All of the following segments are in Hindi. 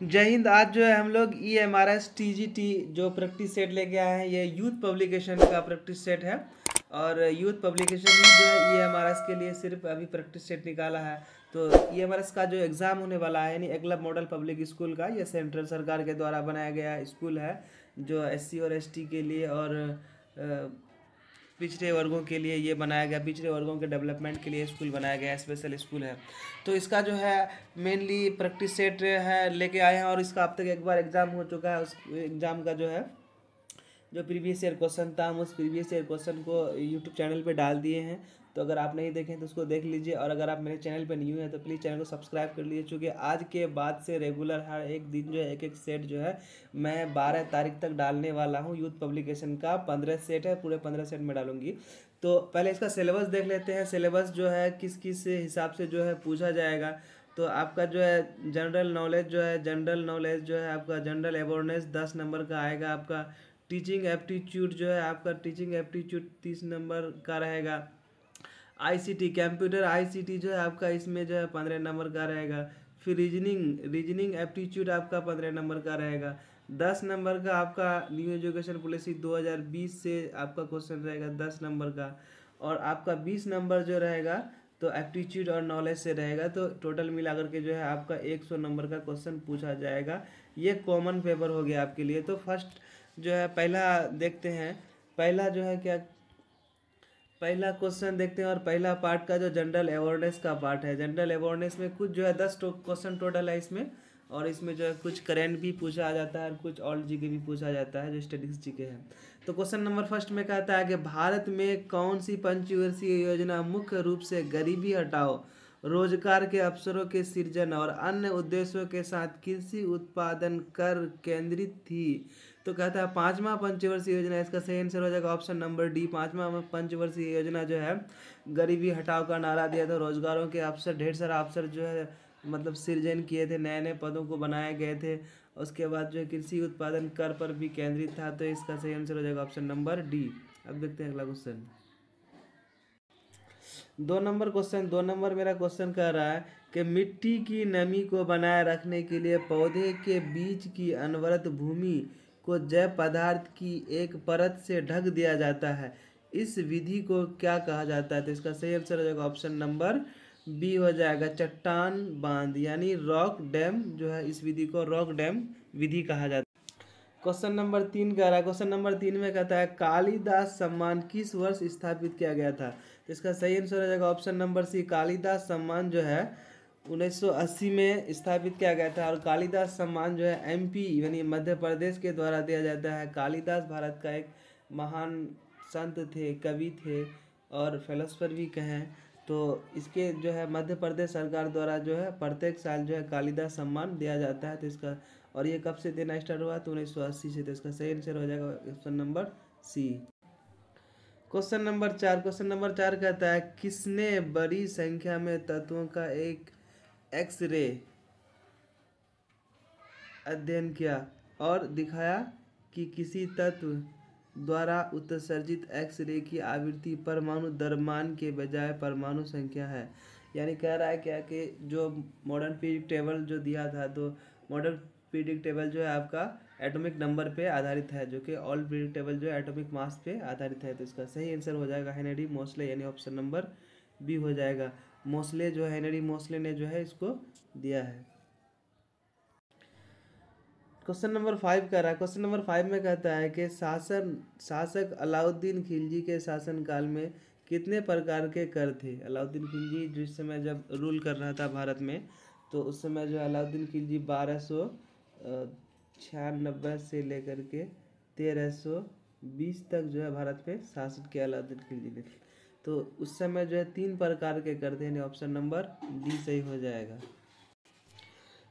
जय हिंद। आज जो है हम लोग EMRS TGT जो प्रैक्टिस सेट लेके आए हैं, ये यूथ पब्लिकेशन का प्रैक्टिस सेट है। और यूथ पब्लिकेशन ही जो है EMRS के लिए सिर्फ अभी प्रैक्टिस सेट निकाला है। तो EMRS का जो एग्ज़ाम होने वाला है, यानी एकलव्य मॉडल पब्लिक स्कूल का, ये सेंट्रल सरकार के द्वारा बनाया गया स्कूल है, जो SC और ST के लिए और पिछड़े वर्गों के लिए ये बनाया गया, पिछड़े वर्गों के डेवलपमेंट के लिए स्कूल बनाया गया, स्पेशल स्कूल है। तो इसका जो है मेनली प्रैक्टिस सेट है लेके आए हैं, और इसका अब तक एक बार एग्ज़ाम हो चुका है। उस एग्ज़ाम का जो है जो प्रीवियस ईयर क्वेश्चन था, हम उस प्रीवियस ईयर क्वेश्चन को यूट्यूब चैनल पे डाल दिए हैं। तो अगर आप नहीं देखें तो उसको देख लीजिए, और अगर आप मेरे चैनल पे न्यू हैं तो प्लीज़ चैनल को सब्सक्राइब कर लीजिए, क्योंकि आज के बाद से रेगुलर हर एक दिन जो है एक एक सेट जो है मैं 12 तारीख तक डालने वाला हूँ। यूथ पब्लिकेशन का 15 सेट है, पूरे 15 सेट में डालूंगी। तो पहले इसका सिलेबस देख लेते हैं। सिलेबस जो है किस किस हिसाब से जो है पूछा जाएगा। तो आपका जो है जनरल नॉलेज जो है, जनरल नॉलेज जो है आपका जनरल अवेयरनेस 10 नंबर का आएगा। आपका टीचिंग एप्टीट्यूड जो है, आपका टीचिंग एप्टीट्यूड 30 नंबर का रहेगा। ICT कंप्यूटर ICT जो है आपका इसमें जो है 15 नंबर का रहेगा। फिर रीजनिंग एप्टीट्यूड आपका 15 नंबर का रहेगा। 10 नंबर का आपका न्यू एजुकेशन पॉलिसी 2020 से आपका क्वेश्चन रहेगा 10 नंबर का। और आपका 20 नंबर जो रहेगा तो एप्टीट्यूड और नॉलेज से रहेगा। तो टोटल मिला करके जो है आपका 100 नंबर का क्वेश्चन पूछा जाएगा। ये कॉमन पेपर हो गया आपके लिए। तो फर्स्ट जो है पहला देखते हैं। पहला जो है क्या, पहला क्वेश्चन देखते हैं। और पहला पार्ट का जो जनरल अवेयरनेस का पार्ट है, जनरल अवेयरनेस में कुछ जो है 10 क्वेश्चन टोटल है इसमें। और इसमें जो है कुछ करेंट भी पूछा आ जाता है और कुछ ओल्ड जीके भी पूछा जाता है, जो स्टैटिस्टिक्स जीके है। तो क्वेश्चन नंबर फर्स्ट में कहता है कि भारत में कौन सी पंचवर्षीय योजना मुख्य रूप से गरीबी हटाओ, रोजगार के अवसरों के सृजन और अन्य उद्देश्यों के साथ कृषि उत्पादन कर केंद्रित थी। तो कहता है पांचवा पंचवर्षीय योजना। इसका सही आंसर हो जाएगा ऑप्शन नंबर डी। पांचवा पंचवर्षीय योजना जो है गरीबी हटाओ का नारा दिया था। रोजगारों के अवसर, ढेर सारा अवसर जो है मतलब सृजन किए थे, नए नए पदों को बनाए गए थे। उसके बाद जो है कृषि उत्पादन कर पर भी केंद्रित था। तो इसका सही आंसर हो जाएगा ऑप्शन नंबर डी। अब देखते हैं अगला क्वेश्चन। 2 number question. 2 नंबर मेरा क्वेश्चन कह रहा है कि मिट्टी की नमी को बनाए रखने के लिए पौधे के बीज की अनवरत भूमि को जैव पदार्थ की एक परत से ढक दिया जाता है। इस विधि को क्या कहा जाता है? तो इसका सही आंसर हो जाएगा ऑप्शन नंबर बी हो जाएगा, चट्टान बांध, यानी रॉक डैम जो है, इस विधि को रॉक डैम विधि कहा जाता है। क्वेश्चन नंबर 3 कह रहा है। क्वेश्चन नंबर 3 में कहता है कालिदास सम्मान किस वर्ष स्थापित किया गया था? तो इसका सही आंसर हो जाएगा ऑप्शन नंबर सी। कालिदास सम्मान जो है 1980 में स्थापित किया गया था। और कालिदास सम्मान जो है MP यानी मध्य प्रदेश के द्वारा दिया जाता है। कालिदास भारत का एक महान संत थे, कवि थे और फिलोसफर भी कहें। तो इसके जो है मध्य प्रदेश सरकार द्वारा जो है प्रत्येक साल जो है कालिदास सम्मान दिया जाता है। तो इसका, और ये कब से देना स्टार्ट हुआ? तो 1980 से। तो इसका सही आंसर हो जाएगा option number C. Question number 4। Question number 4 कहता है किसने बड़ी संख्या में तत्वों का एक एक्स-रे अध्ययन किया और दिखाया कि किसी तत्व द्वारा उत्सर्जित एक्स-रे की आवृत्ति परमाणु द्रव्यमान के बजाय परमाणु संख्या है। यानी कह रहा है क्या कि जो मॉडर्न पीरियड टेबल जो दिया था, तो मॉडर्न पीरियड टेबल जो है आपका एटॉमिक नंबर पे आधारित है, जो कि ऑल पीरियड टेबल जो है एटॉमिक मास पे आधारित है। तो इसका सही आंसर हो जाएगा हेनरी मोसले, यानी ऑप्शन नंबर बी हो जाएगा। मोसले जो है, हेनरी मोसले ने जो है इसको दिया है। क्वेश्चन नंबर 5 कह रहा है। क्वेश्चन नंबर 5 में कहता है कि शासक अलाउद्दीन खिलजी के शासनकाल में कितने प्रकार के कर थे? अलाउद्दीन खिलजी जिस समय जब रूल कर रहा था भारत में, तो उस समय जो अलाउद्दीन खिलजी 1296 से लेकर के 1320 तक जो है भारत पे शासन किया अलाउद्दीन खिलजी ने। तो उस समय जो है 3 प्रकार के कर थे, यानी ऑप्शन नंबर डी सही हो जाएगा।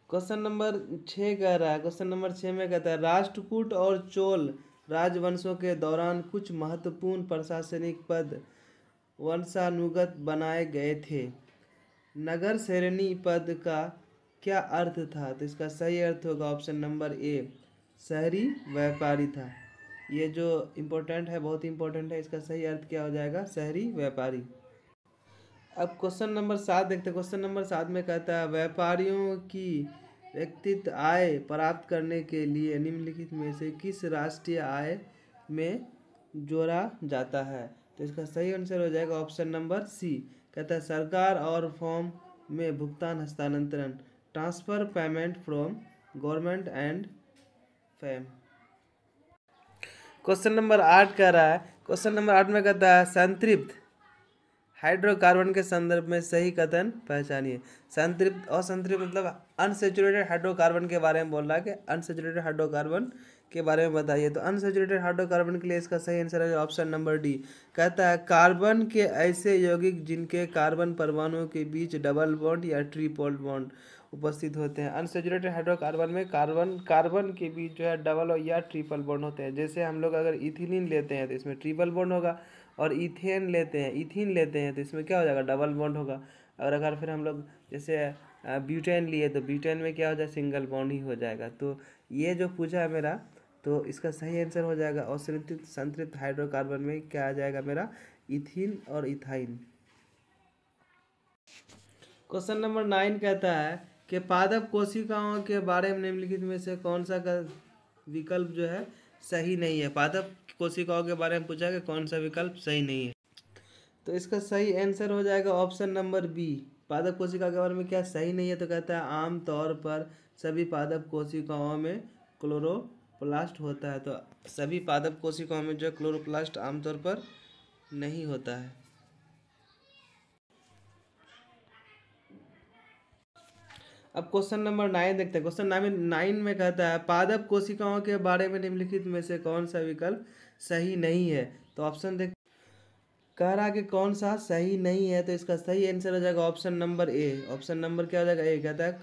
क्वेश्चन नंबर 6 कह रहा है। क्वेश्चन नंबर 6 में कहता है राष्ट्रकूट और चोल राजवंशों के दौरान कुछ महत्वपूर्ण प्रशासनिक पद वंशानुगत बनाए गए थे। नगर श्रेणी पद का क्या अर्थ था? तो इसका सही अर्थ होगा ऑप्शन नंबर ए, शहरी व्यापारी था। ये जो इम्पोर्टेंट है, बहुत इम्पोर्टेंट है। इसका सही अर्थ क्या हो जाएगा? शहरी व्यापारी। अब क्वेश्चन नंबर 7 देखते हैं। क्वेश्चन नंबर 7 में कहता है व्यापारियों की व्यक्तिगत आय प्राप्त करने के लिए निम्नलिखित में से किस राष्ट्रीय आय में जोड़ा जाता है? तो इसका सही आंसर हो जाएगा ऑप्शन नंबर सी। कहता है सरकार और फॉर्म में भुगतान हस्तांतरण, transfer payment from government and fam. Question number 8 कह रहा है, क्वेश्चन नंबर 8 में कहता है संतृप्त हाइड्रोकार्बन के संदर्भ में सही कथन पहचानिए। संतृप्त और संतृप्त मतलब अनसेचुरेटेड हाइड्रोकार्बन के बारे में बोल रहा है कि अनसेचुरेटेड हाइड्रोकार्बन के बारे में बताइए। तो अनसेचुरेटेड हाइड्रोकार्बन के लिए इसका सही आंसर है ऑप्शन नंबर डी। कहता है कार्बन के ऐसे यौगिक जिनके कार्बन परमाणुओं के बीच डबल बॉन्ड या ट्रिपल बॉन्ड उपस्थित होते हैं। अनसेचुरेटेड हाइड्रोकार्बन में कार्बन के बीच जो है डबल या ट्रिपल बॉन्ड होते हैं। जैसे हम लोग अगर इथिलीन लेते हैं तो इसमें ट्रिपल बॉन्ड होगा, और इथीन लेते हैं तो इसमें क्या हो जाएगा, डबल बॉन्ड होगा। और अगर फिर हम लोग जैसे ब्यूटेन लिए तो ब्यूटेन में क्या हो जाए, सिंगल बॉन्ड ही हो जाएगा। तो ये जो पूछा है मेरा, तो इसका सही आंसर हो जाएगा और संतृप्त हाइड्रोकार्बन में क्या आ जाएगा मेरा, इथीन और इथाइन। क्वेश्चन नंबर 9 कहता है कि पादप कोशिकाओं के बारे में निम्नलिखित में से कौन सा का विकल्प जो है सही नहीं है। पादप कोशिकाओं के बारे में पूछा कि कौन सा विकल्प सही नहीं है, तो इसका सही आंसर हो जाएगा ऑप्शन नंबर बी। पादप कोशिका के बारे में क्या सही नहीं है, तो कहता है आमतौर पर सभी पादप कोशिकाओं में क्लोरोप्लास्ट होता है। तो सभी पादप कोशिकाओं में जो क्लोरोप्लास्ट आमतौर पर नहीं होता है। अब क्वेश्चन नंबर 9 देखते हैं। क्वेश्चन नंबर 9 में कहता है पादप कोशिकाओं के बारे में निम्नलिखित में से कौन सा विकल्प सही नहीं है। तो ऑप्शन देख, कह रहा कि कौन सा सही नहीं है, तो इसका सही आंसर हो जाएगा option number A. Option number क्या हो जाएगा, ए। कहता है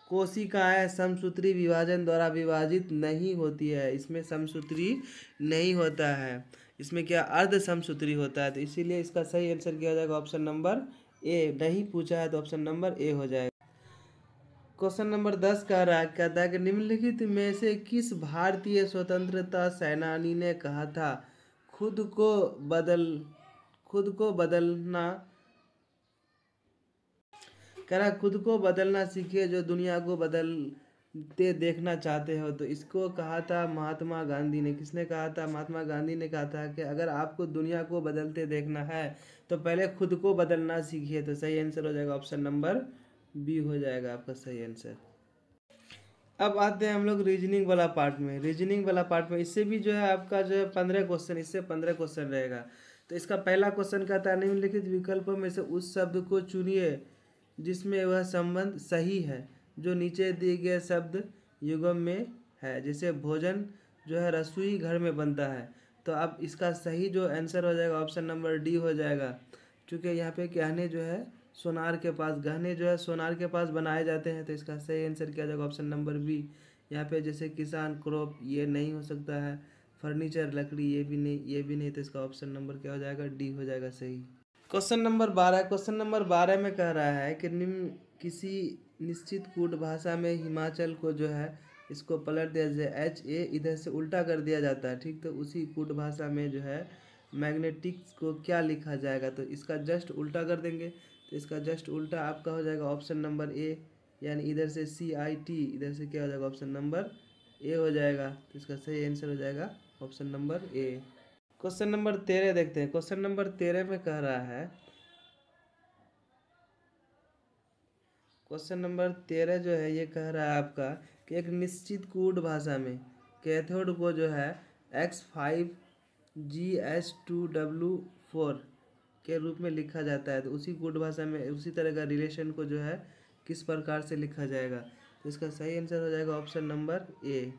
कोशिकाएं समसूत्री विभाजन द्वारा विभाजित नहीं होती है। इसमें समसूत्री नहीं होता है, इसमें क्या अर्ध समसूत्री होता है। तो इसीलिए इसका सही आंसर क्या हो जाएगा, ऑप्शन नंबर ए। नहीं पूछा है तो ऑप्शन नंबर ए हो जाएगा। क्वेश्चन नंबर 10 कह रहा है, कहता है कि निम्नलिखित में से किस भारतीय स्वतंत्रता सेनानी ने कहा था खुद को बदलना, कह रहा खुद को बदलना सीखिए जो दुनिया को बदलते देखना चाहते हो। तो इसको कहा था महात्मा गांधी ने। किसने कहा था, महात्मा गांधी ने कहा था कि अगर आपको दुनिया को बदलते देखना है तो पहले खुद को बदलना सीखिए। तो सही आंसर हो जाएगा ऑप्शन नंबर बी हो जाएगा आपका सही आंसर। अब आते हैं हम लोग रीजनिंग वाला पार्ट में। रीजनिंग वाला पार्ट में इससे भी जो है आपका जो है 15 क्वेश्चन, इससे 15 क्वेश्चन रहेगा। तो इसका पहला क्वेश्चन कहता है निम्नलिखित विकल्पों में से उस शब्द को चुनिए जिसमें वह संबंध सही है जो नीचे दिए गए शब्द युग्म में है। जैसे भोजन जो है रसोई घर में बनता है, तो अब इसका सही जो आंसर हो जाएगा ऑप्शन नंबर डी हो जाएगा। क्योंकि यहाँ पे गहने जो है सोनार के पास, गहने जो है सोनार के पास बनाए जाते हैं। तो इसका सही आंसर क्या जाएगा ऑप्शन नंबर बी। यहाँ पे जैसे किसान, क्रॉप, ये नहीं हो सकता है। फर्नीचर, लकड़ी, ये भी नहीं, ये भी नहीं। तो इसका ऑप्शन नंबर क्या हो जाएगा, डी हो जाएगा सही। क्वेश्चन नंबर 12, क्वेश्चन नंबर 12 में कह रहा है कि निम्न किसी निश्चित कूट भाषा में हिमाचल को जो है इसको पलट दिया जाए, HA इधर से उल्टा कर दिया जाता है, ठीक। तो उसी कूट भाषा में जो है मैग्नेटिक्स को क्या लिखा जाएगा, तो इसका जस्ट उल्टा कर देंगे। तो इसका जस्ट उल्टा आपका हो जाएगा ऑप्शन नंबर ए, यानी इधर से CIT, इधर से क्या हो जाएगा ऑप्शन नंबर ए हो जाएगा। तो इसका सही आंसर हो जाएगा option number A. Question number 13 देखते हैं। क्वेश्चन नंबर 13 में कह रहा है, क्वेश्चन नंबर 13 जो है ये कह रहा है आपका कि एक निश्चित कूट भाषा में कैथोड को जो है X5GS2W4 के रूप में लिखा जाता है। तो उसी कूट भाषा में उसी तरह का रिलेशन को जो है किस प्रकार से लिखा जाएगा। तो इसका सही आंसर हो जाएगा ऑप्शन नंबर ए,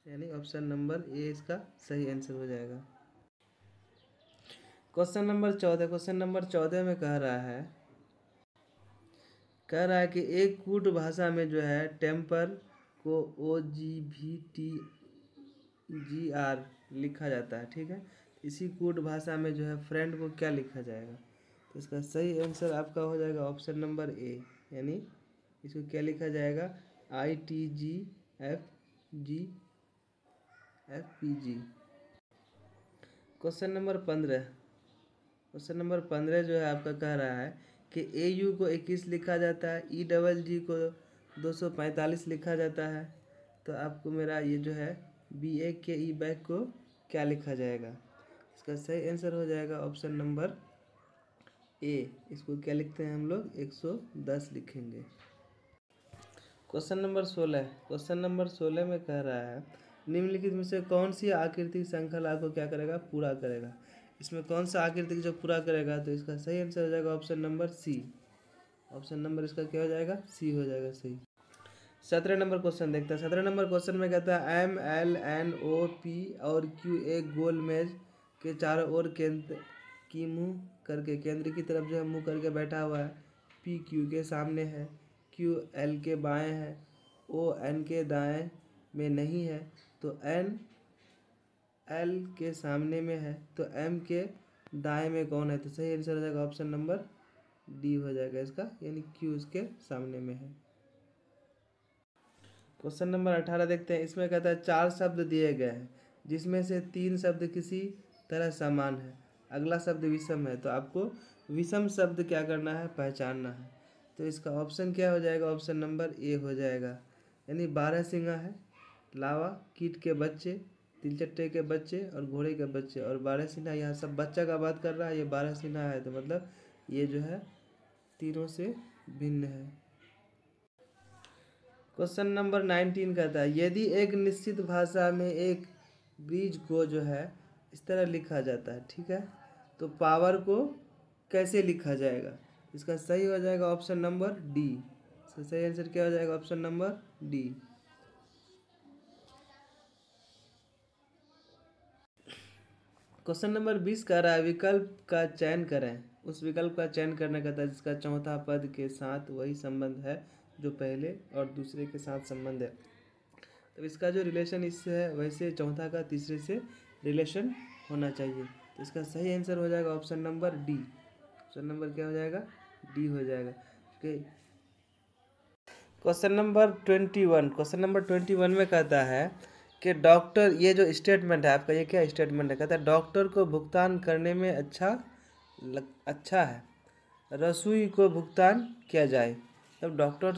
यानी ऑप्शन नंबर ए इसका सही आंसर हो जाएगा। क्वेश्चन नंबर 14, क्वेश्चन नंबर 14 में कह रहा है कि एक कूट भाषा में जो है टेम्पर को OGVTGR लिखा जाता है, ठीक है। इसी कूट भाषा में जो है फ्रेंड को क्या लिखा जाएगा। तो इसका सही आंसर आपका हो जाएगा ऑप्शन नंबर ए, यानी इसको क्या लिखा जाएगा, ITGFGFPG। Question number 15, question number 15 जो है आपका कह रहा है कि AU को 21 लिखा जाता है, EGG को 245 लिखा जाता है, तो आपको मेरा ये जो है BA के ई बैग को क्या लिखा जाएगा? इसका सही आंसर हो जाएगा ऑप्शन नंबर A। इसको क्या लिखते हैं हम लोग? 110 लिखेंगे। Question number 16। क्वेश्चन नंबर 16 में कह रहा है निम्नलिखित में से कौन सी आकृतिक श्रृंखला को क्या करेगा? पूरा करेगा। इसमें कौन सा आकृतिक जो पूरा करेगा? तो इसका सही आंसर हो जाएगा option number C। Option number इसका क्या हो जाएगा? C हो जाएगा सही। 17 नंबर क्वेश्चन देखते हैं। 17 नंबर क्वेश्चन में कहता है MLNOP और Q एक गोल मेज के चारों ओर केंद्र की मुंह करके केंद्र की तरफ जो है मुंह करके बैठा हुआ है। P Q के सामने है, Q L के बाएं है, O N के दाएं में नहीं है, तो N L के सामने में है, तो M के दाएं में कौन है? तो सही आंसर हो जाएगा ऑप्शन नंबर D हो जाएगा इसका, यानी Q इसके सामने में है। क्वेश्चन नंबर 18 देखते हैं। इसमें कहता है 4 शब्द दिए गए हैं जिसमें से 3 शब्द किसी तरह समान है, अगला शब्द विषम है, तो आपको विषम शब्द क्या करना है? पहचानना है। तो इसका ऑप्शन क्या हो जाएगा? ऑप्शन नंबर A हो जाएगा, यानी 12 सिंगा है, लावा, कीट के बच्चे, तिलचट्टे के बच्चे और घोड़े के बच्चे, और 12 सिन्हा यहाँ सब बच्चा का बात कर रहा है, ये 12 सिन्हा है, तो मतलब ये जो है तीनों से भिन्न है। क्वेश्चन नंबर 19 कहता है यदि एक निश्चित भाषा में एक ब्रिज को जो है इस तरह लिखा जाता है, ठीक है, तो पावर को कैसे लिखा जाएगा? इसका सही हो जाएगा ऑप्शन नंबर D। इसका सही आंसर क्या हो जाएगा? Option number D। Question number 20 कह रहा है विकल्प का चयन करें। उस विकल्प का चयन करने का था जिसका चौथा पद के साथ वही संबंध है जो पहले और दूसरे के साथ संबंध है। तो इसका जो रिलेशन इससे है वैसे चौथा का तीसरे से रिलेशन होना चाहिए। तो इसका सही आंसर हो जाएगा option number D। Option number क्या हो जाएगा? D हो जाएगा। Question number 21। क्वेश्चन नंबर 21 में कहता है कि डॉक्टर, ये जो स्टेटमेंट है आपका, ये क्या स्टेटमेंट है? कहता है डॉक्टर को भुगतान करने में अच्छा है, रसोई को भुगतान किया जाए। तब डॉक्टर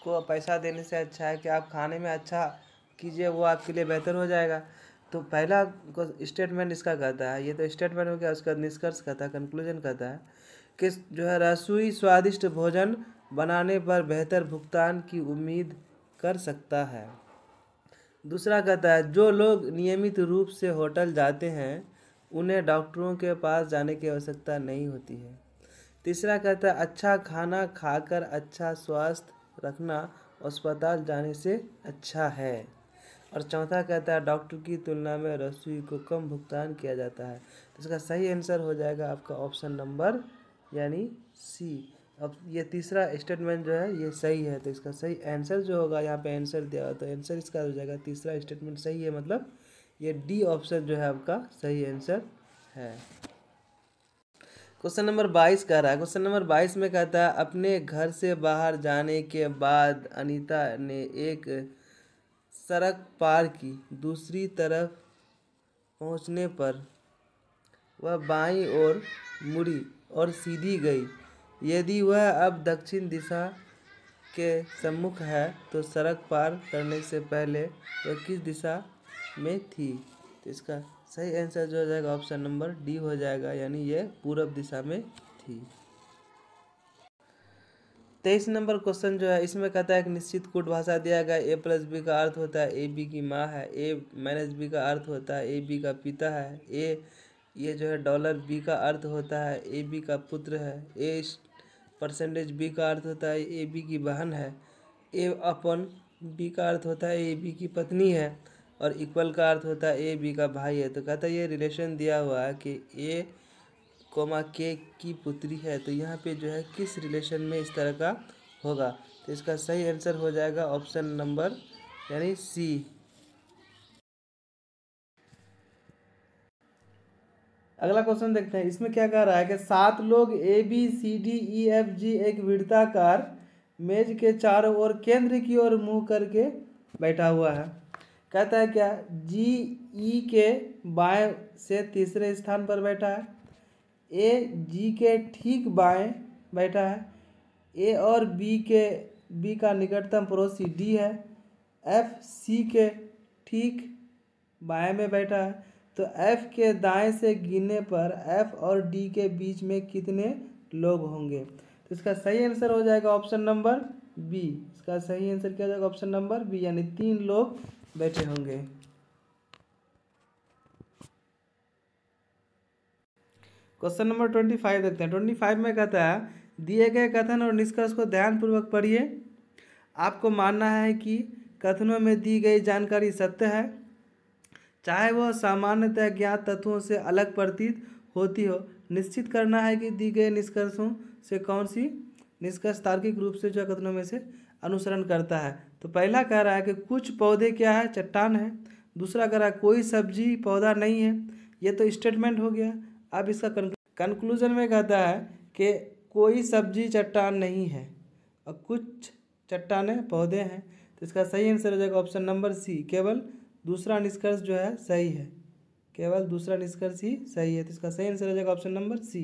को पैसा देने से अच्छा है कि आप खाने में अच्छा कीजिए, वो आपके लिए बेहतर हो जाएगा। तो पहला स्टेटमेंट इसका कहता है, ये तो स्टेटमेंट हो गया, उसका निष्कर्ष कहता है, कंक्लूजन कहता है कि जो है रसोई स्वादिष्ट भोजन बनाने पर बेहतर भुगतान की उम्मीद कर सकता है। दूसरा कहता है जो लोग नियमित रूप से होटल जाते हैं उन्हें डॉक्टरों के पास जाने की आवश्यकता नहीं होती है। तीसरा कहता है अच्छा खाना खाकर अच्छा स्वास्थ्य रखना अस्पताल जाने से अच्छा है। और चौथा कहता है डॉक्टर की तुलना में रसोई को कम भुगतान किया जाता है। तो इसका सही आंसर हो जाएगा आपका ऑप्शन नंबर यानी C। अब ये तीसरा स्टेटमेंट जो है ये सही है, तो इसका सही आंसर जो होगा, यहाँ पे आंसर दिया हुआ तो आंसर इसका हो जाएगा तीसरा स्टेटमेंट सही है, मतलब ये D ऑप्शन जो है आपका सही आंसर है। क्वेश्चन नंबर 22 कह रहा है। क्वेश्चन नंबर 22 में कहता है अपने घर से बाहर जाने के बाद अनीता ने एक सड़क पार की, दूसरी तरफ पहुंचने पर वह बाईं ओर मुड़ी और सीधी गई। यदि वह अब दक्षिण दिशा के सम्मुख है तो सड़क पार करने से पहले वह किस दिशा में थी? तो इसका सही आंसर जो हो जाएगा ऑप्शन नंबर D हो जाएगा, यानी ये पूरब दिशा में थी। 23 नंबर क्वेश्चन जो है इसमें कहता है एक निश्चित कूट भाषा दिया गया, A प्लस B का अर्थ होता है AB की माँ है, A माइनस B का अर्थ होता है AB का पिता है, A ये जो है $B का अर्थ होता है AB का पुत्र है, A% B का अर्थ होता है AB की बहन है, A/B का अर्थ होता है AB की पत्नी है, और इक्वल का अर्थ होता है AB का भाई है। तो कहता है ये रिलेशन दिया हुआ है कि A, K की पुत्री है, तो यहाँ पे जो है किस रिलेशन में इस तरह का होगा? तो इसका सही आंसर हो जाएगा ऑप्शन नंबर यानी C। अगला क्वेश्चन देखते हैं। इसमें क्या कह रहा है कि 7 लोग ABCDEFG एक वृत्ताकार मेज के चारों ओर केंद्र की ओर मुंह करके बैठा हुआ है। कहता है क्या GE के बाएं से तीसरे स्थान पर बैठा है, A G के ठीक बाएं बैठा है, ए और बी का निकटतम पड़ोसी डी है, एफ सी के ठीक बाएं में बैठा है। तो एफ के दाएं से गिनने पर एफ और डी के बीच में कितने लोग होंगे? तो इसका सही आंसर हो जाएगा ऑप्शन नंबर बी। इसका सही आंसर क्या हो जाएगा? ऑप्शन नंबर बी, यानी 3 लोग बैठे होंगे। क्वेश्चन नंबर 25 देखते हैं। 25 में कहता है दिए गए कथन और निष्कर्ष को ध्यानपूर्वक पढ़िए। आपको मानना है कि कथनों में दी गई जानकारी सत्य है, चाहे वह सामान्यतः ज्ञात तत्वों से अलग प्रतीत होती हो। निश्चित करना है कि दी गए निष्कर्षों से कौन सी निष्कर्ष तार्किक रूप से जो कथनों में से अनुसरण करता है। तो पहला कह रहा है कि कुछ पौधे क्या है? चट्टान है। दूसरा कह रहा है कोई सब्जी पौधा नहीं है। ये तो स्टेटमेंट हो गया। अब इसका कंक्लूजन में कहता है कि कोई सब्जी चट्टान नहीं है और कुछ चट्टानें पौधे हैं। तो इसका सही आंसर हो जाएगा ऑप्शन नंबर सी, केवल दूसरा निष्कर्ष जो है सही है, केवल दूसरा निष्कर्ष ही सही है। तो इसका सही आंसर हो जाएगा ऑप्शन नंबर सी।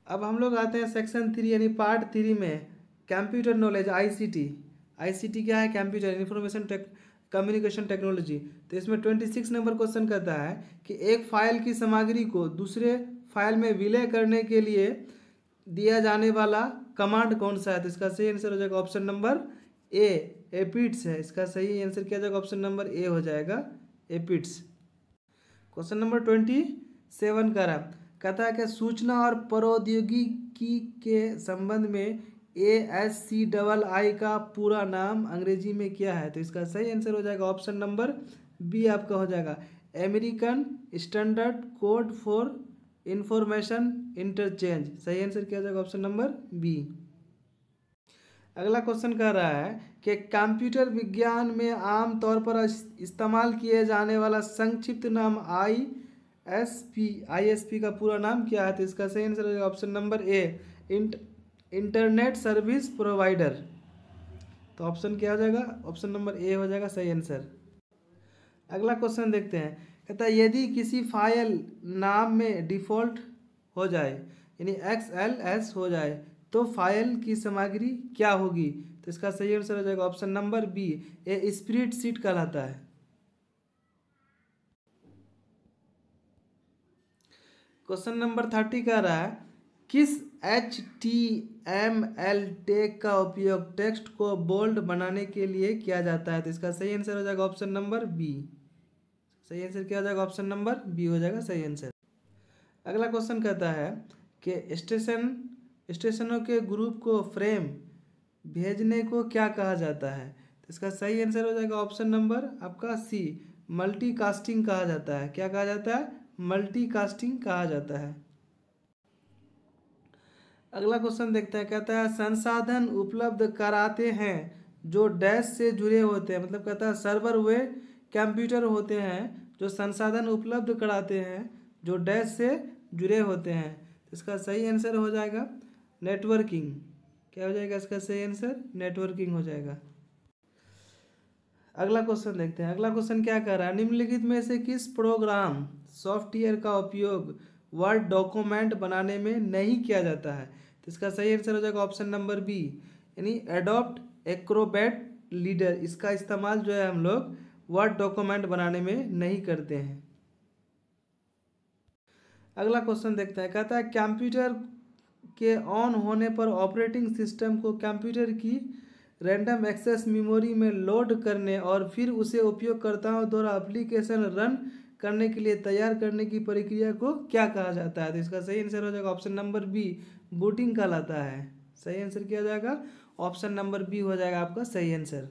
अब हम लोग आते हैं सेक्शन 3 यानी पार्ट 3 में, कंप्यूटर नॉलेज आईसीटी। आईसीटी क्या है? Computer information communication technology. तो इसमें 26 नंबर क्वेश्चन कहता है कि एक फाइल की सामग्री को दूसरे फाइल में विलय करने के लिए दिया जाने वाला कमांड कौन सा है? तो इसका सही आंसर हो जाएगा ऑप्शन नंबर ए, एपिट्स है। इसका सही आंसर क्या हो जाएगा? ऑप्शन नंबर ए हो जाएगा, एपिट्स। क्वेश्चन नंबर 27 कहता है कि सूचना और प्रौद्योगिकी के संबंध में ASCII का पूरा नाम अंग्रेजी में क्या है? तो इसका सही आंसर हो जाएगा ऑप्शन नंबर बी आपका हो जाएगा, American standard code for information interchange. सही आंसर क्या हो जाएगा? Option number B. अगला क्वेश्चन कह रहा है कि कंप्यूटर विज्ञान में आमतौर पर इस्तेमाल किए जाने वाला संक्षिप्त नाम ISP का पूरा नाम क्या है? तो इसका सही आंसर हो जाएगा option number A, internet service provider. तो ऑप्शन क्या हो जाएगा? ऑप्शन नंबर ए हो जाएगा सही आंसर। अगला क्वेश्चन देखते हैं। कहता है यदि किसी फाइल नाम में डिफॉल्ट हो जाए यानी XLS हो जाए तो फाइल की सामग्री क्या होगी? तो इसका सही आंसर हो जाएगा ऑप्शन नंबर बी, ये स्प्रेडशीट कहलाता है। क्वेश्चन नंबर 30 कह रहा है किस HTML टैग का उपयोग टेक्स्ट को बोल्ड बनाने के लिए किया जाता है? तो इसका सही आंसर हो जाएगा ऑप्शन नंबर बी। सही आंसर क्या हो जाएगा? ऑप्शन नंबर बी हो जाएगा सही आंसर। अगला क्वेश्चन कहता है कि स्टेशनों के ग्रुप को फ्रेम भेजने को क्या कहा जाता है? तो इसका सही आंसर हो जाएगा ऑप्शन नंबर आपका सी, मल्टीकास्टिंग कहा जाता है। क्या कहा जाता है? मल्टीकास्टिंग कहा जाता है। अगला क्वेश्चन देखते हैं। कहता है संसाधन उपलब्ध कराते हैं जो डैश से जुड़े होते हैं, मतलब कहता है सर्वर वे कंप्यूटर होते हैं जो संसाधन उपलब्ध कराते हैं जो डैश से जुड़े होते हैं। तो इसका सही आंसर हो जाएगा नेटवर्किंग। क्या हो जाएगा इसका सही आंसर? नेटवर्किंग हो जाएगा। अगला क्वेश्चन देखते हैं। अगला क्वेश्चन क्या कह रहा है? निम्नलिखित में से किस प्रोग्राम सॉफ्टवेयर का उपयोग वर्ड डॉक्यूमेंट बनाने में नहीं किया जाता है? तो इसका सही आंसर हो जाएगा ऑप्शन नंबर बी, यानी एडोब एक्रोबैट रीडर। इसका इस्तेमाल जो है हम लोग वर्ड डॉक्यूमेंट बनाने में नहीं करते हैं। अगला क्वेश्चन देखते हैं। कहता है कंप्यूटर के ऑन होने पर ऑपरेटिंग सिस्टम को कंप्यूटर की रैंडम एक्सेस मेमोरी में लोड करने और फिर उसे उपयोगकर्ताओं द्वारा एप्लीकेशन रन करने के लिए तैयार करने की प्रक्रिया को क्या कहा जाता है? तो इसका सही आंसर हो जाएगा ऑप्शन नंबर बी, बूटिंग कहलाता है। सही आंसर क्या हो जाएगा? ऑप्शन नंबर बी हो जाएगा आपका सही आंसर।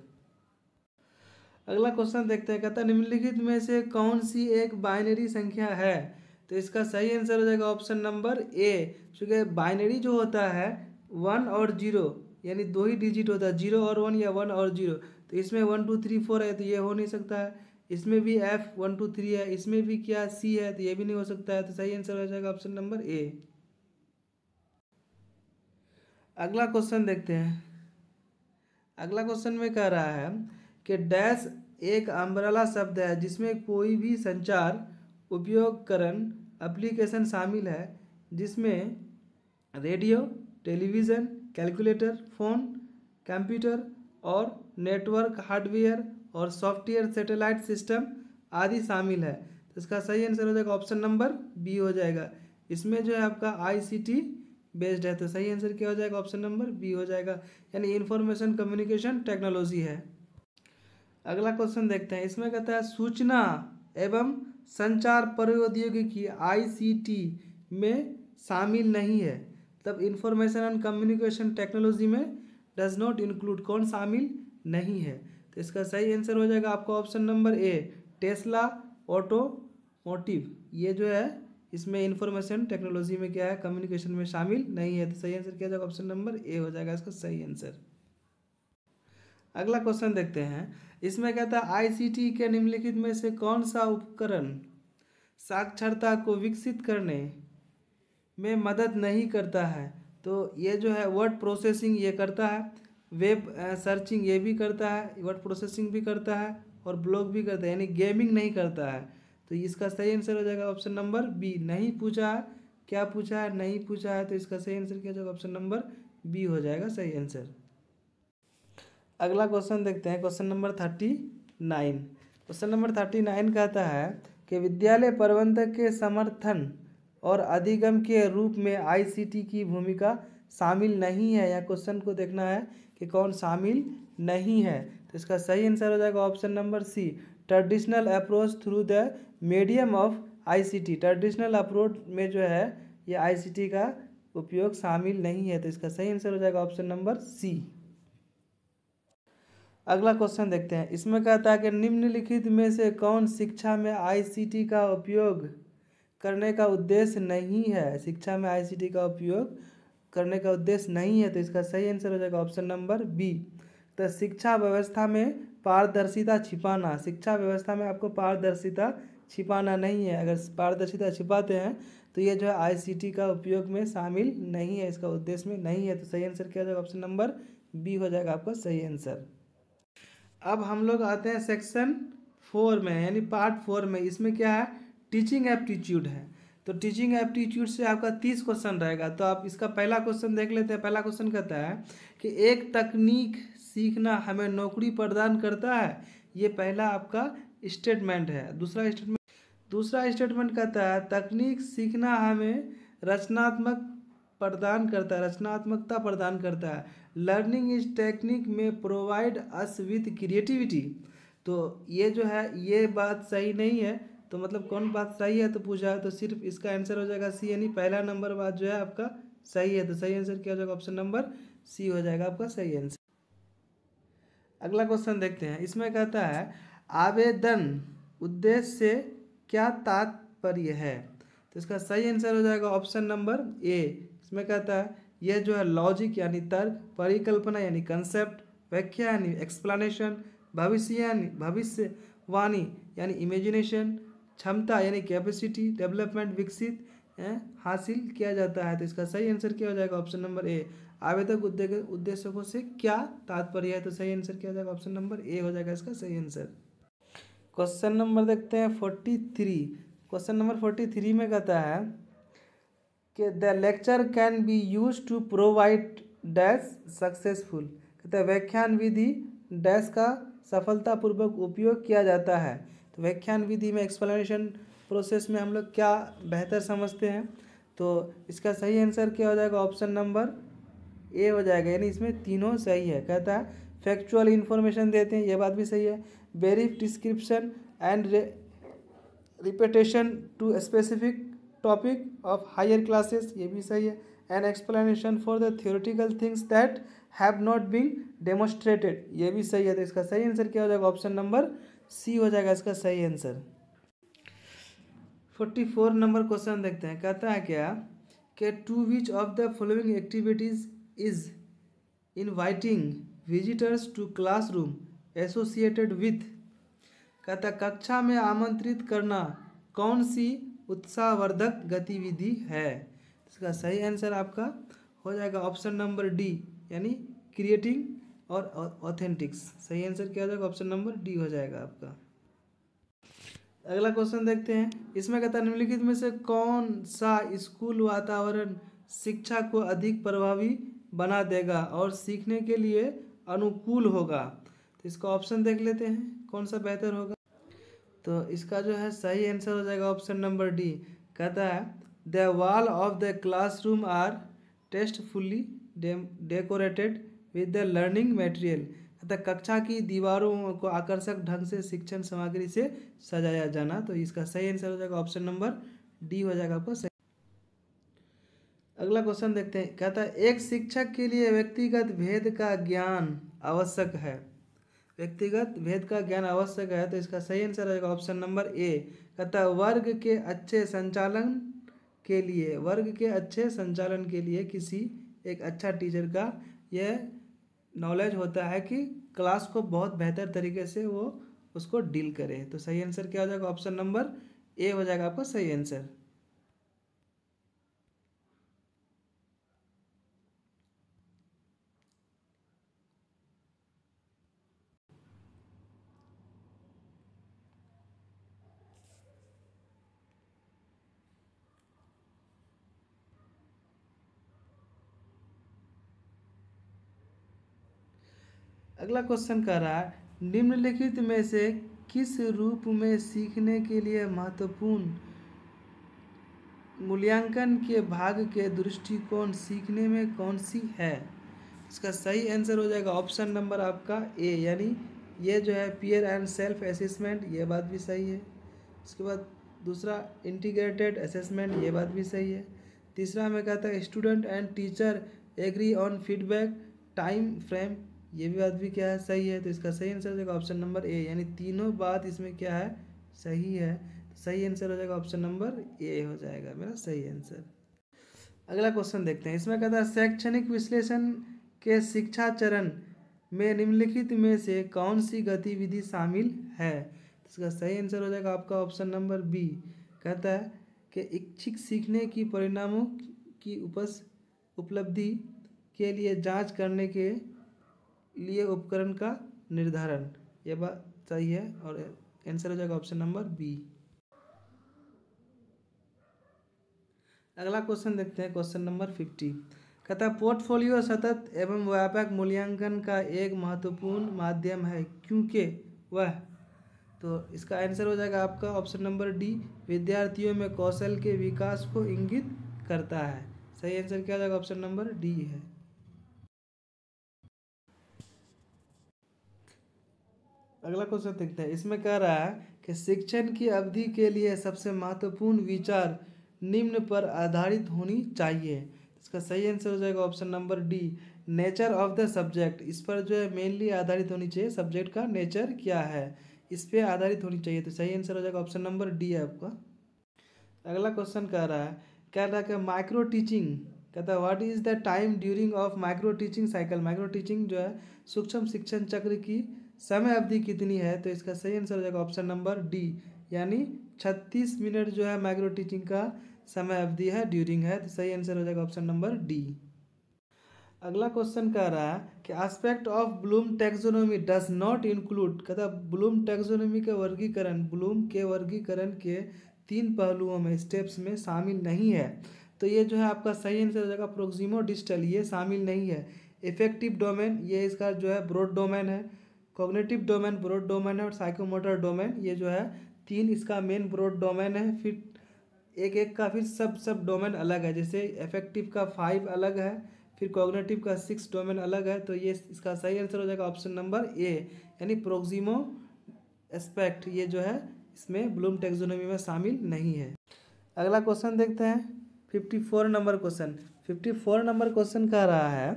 अगला क्वेश्चन देखते हैं। कहता है निम्नलिखित में से कौन सी एक बाइनरी संख्या है? तो इसका सही आंसर हो जाएगा ऑप्शन नंबर ए, क्योंकि बाइनरी जो होता है 1 और 0 यानी 2 ही डिजिट होता है, 0 और 1 या 1 और 0। तो इसमें 1 2 3 4 है तो ये हो नहीं सकता है। इसमें भी F 1 2 3 है, इसमें भी क्या C है तो ये भी नहीं हो सकता है। तो सही आंसर हो जाएगा ऑप्शन नंबर ए। अगला क्वेश्चन देखते हैं। अगला क्वेश्चन में कह रहा है कि डैश एक अम्ब्रेला शब्द है जिसमें कोई भी संचार उपयोगकरण एप्लीकेशन शामिल है जिसमें radio, television, calculator, phone, computer और नेटवर्क हार्डवेयर और सॉफ्टवेयर सैटेलाइट सिस्टम आदि शामिल है। तो इसका सही आंसर हो जाएगा ऑप्शन नंबर बी हो जाएगा। इसमें जो है आपका आईसीटी बेस्ड है, तो सही आंसर क्या हो जाएगा? ऑप्शन नंबर बी हो जाएगा, यानी इंफॉर्मेशन कम्युनिकेशन टेक्नोलॉजी है। अगला क्वेश्चन देखते हैं। इसमें कहता है सूचना एवं संचार प्रौद्योगिकी आईसीटी में शामिल नहीं है, तब इंफॉर्मेशन एंड कम्युनिकेशन टेक्नोलॉजी में डज नॉट इंक्लूड, कौन शामिल नहीं है? तो इसका सही आंसर हो जाएगा आपका option number A, Tesla automotive. ये जो है इसमें इंफॉर्मेशन टेक्नोलॉजी में क्या है, कम्युनिकेशन में शामिल नहीं है। तो सही आंसर क्या हो जाएगा? ऑप्शन नंबर ए हो जाएगा इसका सही आंसर। अगला क्वेश्चन देखते हैं। इसमें कहता है आईसीटी के निम्नलिखित में से कौन सा उपकरण साक्षरता को विकसित करने में मदद नहीं करता है? तो ये जो है वर्ड प्रोसेसिंग ये करता है, वेब सर्चिंग ये भी करता है, वर्ड प्रोसेसिंग भी करता है और ब्लॉग भी करता है, यानी गेमिंग नहीं करता है। तो इसका सही आंसर हो जाएगा ऑप्शन नंबर बी। नहीं पूछा है, क्या पूछा है? नहीं पूछा है, तो इसका सही आंसर क्या हो जाएगा? ऑप्शन नंबर बी हो जाएगा सही आंसर। अगला क्वेश्चन देखते हैं, क्वेश्चन नंबर 39। क्वेश्चन नंबर 39 कहता है कि विद्यालय प्रबंधक के समर्थन और अधिगम के रूप में आईसीटी की भूमिका शामिल नहीं है। या क्वेश्चन को देखना है कि कौन शामिल नहीं है। तो इसका सही आंसर हो जाएगा option number C, traditional approach through the medium of ICT. Traditional approach में जो है ये आईसीटी का उपयोग शामिल नहीं है। तो इसका सही आंसर हो जाएगा ऑप्शन नंबर सी। अगला क्वेश्चन देखते हैं। इसमें कहता है कि निम्नलिखित में से कौन शिक्षा में आईसीटी का उपयोग करने का उद्देश्य नहीं है? शिक्षा में आईसीटी का उपयोग करने का उद्देश्य नहीं है। तो इसका सही आंसर हो जाएगा ऑप्शन नंबर बी। तो शिक्षा व्यवस्था में पारदर्शिता छिपाना, शिक्षा व्यवस्था में आपको पारदर्शिता छिपाना नहीं है। अगर पारदर्शिता छिपाते हैं तो ये जो है आईसीटी का उपयोग में शामिल नहीं है, इसका उद्देश्य में नहीं है। तो सही आंसर क्या हो जाएगा? ऑप्शन नंबर बी हो जाएगा आपका सही आंसर। अब हम लोग आते हैं सेक्शन 4 में, यानी पार्ट 4 में। इसमें क्या है? टीचिंग एप्टीट्यूड है। तो टीचिंग एप्टीट्यूड से आपका 30 क्वेश्चन रहेगा। तो आप इसका पहला क्वेश्चन देख लेते हैं। पहला क्वेश्चन कहता है कि एक तकनीक सीखना हमें नौकरी प्रदान करता है। ये पहला आपका स्टेटमेंट है। दूसरा स्टेटमेंट कहता है तकनीक सीखना हमें रचनात्मकता प्रदान करता है। लर्निंग इज टेक्निक में प्रोवाइड अस विद क्रिएटिविटी। तो ये जो है ये बात सही नहीं है। तो मतलब कौन बात सही है तो पूछा है, तो सिर्फ इसका आंसर हो जाएगा सी, यानी पहला नंबर बात जो है आपका सही है। तो सही आंसर क्या हो जाएगा? ऑप्शन नंबर सी हो जाएगा आपका सही आंसर। अगला क्वेश्चन देखते हैं। इसमें कहता है आवेदन उद्देश्य से क्या तात्पर्य है? तो इसका सही आंसर हो जाएगा ऑप्शन नंबर ए। इसमें कहता है यह जो है लॉजिक यानी तर्क, परिकल्पना यानी कंसेप्ट, व्याख्या यानी एक्सप्लेनेशन, भविष्यवाणी यानी इमेजिनेशन, क्षमता यानी कैपेसिटी, डेवलपमेंट विकसित हासिल किया जाता है। तो इसका सही आंसर क्या हो जाएगा? Option number A. आवेदक उद्देश्यों से क्या तात्पर्य है? तो सही आंसर क्या हो जाएगा? ऑप्शन नंबर ए हो जाएगा इसका सही आंसर। क्वेश्चन नंबर देखते हैं 43। क्वेश्चन नंबर 43 में कहता है कि the lecture can be use to provide dash successful. कहता है व्याख्यान विधि डैश का सफलतापूर्वक उपयोग किया जाता है। तो व्याख्यान विधि में एक्सप्लेनेशन प्रोसेस में हम लोग क्या बेहतर समझते हैं? तो इसका सही आंसर क्या हो जाएगा? ऑप्शन नंबर ए हो जाएगा, यानी इसमें तीनों सही है। कहता है फैक्चुअल इन्फॉर्मेशन देते हैं, ये बात भी सही है। Brief description and repetition to specific topic of higher classes, ये भी सही है। An explanation for the theoretical things that have not been demonstrated, ये भी सही है। तो इसका सही आंसर क्या हो जाएगा? ऑप्शन नंबर सी हो जाएगा इसका सही आंसर। 44 नंबर क्वेश्चन देखते हैं। कहता है क्या कि to which of the following activities is inviting visitors to classroom associated with. कहता कक्षा में आमंत्रित करना कौन सी उत्साहवर्धक गतिविधि है? इसका सही आंसर आपका हो जाएगा ऑप्शन नंबर डी, यानी क्रिएटिंग और ऑथेंटिक्स। सही आंसर क्या हो जाएगा? ऑप्शन नंबर डी हो जाएगा आपका। अगला क्वेश्चन देखते हैं। इसमें कहता है निम्नलिखित में से कौन सा स्कूल वातावरण शिक्षा को अधिक प्रभावी बना देगा और सीखने के लिए अनुकूल होगा। तो इसका ऑप्शन देख लेते हैं कौन सा बेहतर होगा। तो इसका जो है सही आंसर हो जाएगा ऑप्शन नंबर डी। कहता है the wall of the classroom are tastefully decorated with the learning material. कहता कक्षा की दीवारों को आकर्षक ढंग से शिक्षण सामग्री से सजाया जाना। तो इसका सही आंसर हो जाएगा ऑप्शन नंबर डी हो जाएगा आपका सही। अगला क्वेश्चन देखते हैं। कहता है एक शिक्षक के लिए व्यक्तिगत भेद का ज्ञान आवश्यक है। व्यक्तिगत भेद का ज्ञान आवश्यक है। तो इसका सही आंसर रहेगा ऑप्शन नंबर ए। कहता है वर्ग के अच्छे संचालन के लिए किसी एक अच्छा टीचर का यह नॉलेज होता है कि क्लास को बहुत बेहतर तरीके से वो उसको डील करे। तो सही आंसर क्या हो जाएगा ऑप्शन नंबर ए हो जाएगा आपका सही आंसर। अगला क्वेश्चन कह रहा है निम्नलिखित में से किस रूप में सीखने के लिए महत्वपूर्ण मूल्यांकन के भाग के दृष्टिकोण सीखने में कौन सी है। इसका सही आंसर हो जाएगा ऑप्शन नंबर आपका ए, यानी ये जो है पीयर एंड सेल्फ असेसमेंट, ये बात भी सही है। इसके बाद दूसरा इंटीग्रेटेड असेसमेंट, ये बात भी सही है। तीसरा में कहता है student and teacher agree on feedback time frame, ये भी बात भी क्या है सही है। तो इसका सही आंसर हो जाएगा ऑप्शन नंबर ए, यानी तीनों बात इसमें क्या है सही है। तो सही आंसर हो जाएगा ऑप्शन नंबर ए हो जाएगा मेरा सही आंसर। अगला क्वेश्चन देखते हैं। इसमें कहता है शैक्षणिक विश्लेषण के शिक्षा चरण में निम्नलिखित में से कौन सी गतिविधि शामिल है। इसका सही आंसर हो जाएगा आपका ऑप्शन नंबर बी। कहता है कि इच्छित सीखने की परिणामों की उपलब्धि के लिए जांच करने के लिए उपकरण का निर्धारण, यह बात सही है और आंसर हो जाएगा ऑप्शन नंबर बी। अगला क्वेश्चन देखते हैं क्वेश्चन नंबर 50। कहता है पोर्टफोलियो सतत एवं व्यापक मूल्यांकन का एक महत्वपूर्ण माध्यम है क्योंकि वह, तो इसका आंसर हो जाएगा आपका ऑप्शन नंबर डी, विद्यार्थियों में कौशल के विकास को इंगित करता है। सही आंसर क्या हो जाएगा ऑप्शन नंबर डी है। अगला क्वेश्चन देखते हैं। इसमें कह रहा है कि शिक्षण की अवधि के लिए सबसे महत्वपूर्ण विचार निम्न पर आधारित होनी चाहिए। इसका सही आंसर हो जाएगा option number D, nature of the subject. इस पर जो है मेनली आधारित होनी चाहिए, सब्जेक्ट का नेचर क्या है इस पर आधारित होनी चाहिए। तो सही आंसर हो जाएगा ऑप्शन नंबर डी है आपका। अगला क्वेश्चन कह रहा है कि माइक्रो टीचिंग, कहता है what is the time during of micro teaching cycle. Micro teaching जो है सूक्ष्म शिक्षण चक्र की समय अवधि कितनी है। तो इसका सही आंसर हो जाएगा ऑप्शन नंबर डी, यानी 36 मिनट जो है माइक्रो टीचिंग का समय अवधि है, ड्यूरिंग है। तो सही आंसर हो जाएगा ऑप्शन नंबर डी। अगला क्वेश्चन कह रहा है कि aspect of Bloom taxonomy does not include. कहता ब्लूम टैक्सोनॉमी के वर्गीकरण, ब्लूम के वर्गीकरण के 3 पहलुओं में, स्टेप्स में शामिल नहीं है। तो ये जो है आपका सही आंसर हो जाएगा प्रोक्सिमो डिस्टल, ये शामिल नहीं है। इफेक्टिव डोमेन, ये इसका जो है ब्रॉड डोमेन है। कॉग्निटिव डोमेन ब्रॉड डोमेन है और साइकोमोटर डोमेन, ये जो है 3 इसका मेन ब्रॉड डोमेन है। फिर एक एक का फिर सब डोमेन अलग है, जैसे इफेक्टिव का 5 अलग है, फिर कॉग्निटिव का 6 डोमेन अलग है। तो ये इसका सही आंसर हो जाएगा ऑप्शन नंबर ए, यानी प्रोक्सिमो एस्पेक्ट, ये जो है इसमें ब्लूम टैक्सोनॉमी में शामिल नहीं है। अगला क्वेश्चन देखते हैं 54 नंबर क्वेश्चन। 54 नंबर क्वेश्चन कह रहा है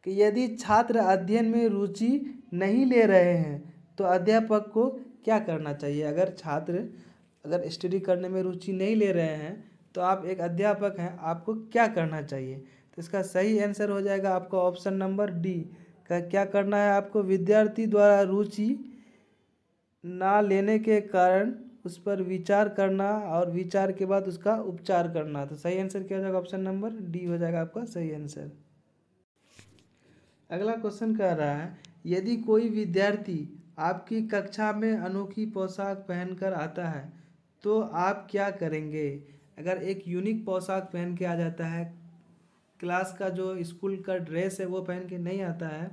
कि यदि छात्र अध्ययन में रुचि नहीं ले रहे हैं तो अध्यापक को क्या करना चाहिए। अगर छात्र स्टडी करने में रुचि नहीं ले रहे हैं तो आप एक अध्यापक हैं, आपको क्या करना चाहिए। तो इसका सही आंसर हो जाएगा आपका ऑप्शन नंबर डी का, क्या करना है आपको, विद्यार्थी द्वारा रुचि ना लेने के कारण उस पर विचार करना और विचार के बाद उसका उपचार करना। तो सही आंसर क्या हो जाएगा ऑप्शन नंबर डी हो जाएगा आपका सही आंसर। अगला क्वेश्चन कह रहा है यदि कोई विद्यार्थी आपकी कक्षा में अनोखी पोशाक पहनकर आता है तो आप क्या करेंगे। अगर एक यूनिक पोशाक पहन के आ जाता है, क्लास का जो स्कूल का ड्रेस है वो पहन के नहीं आता है,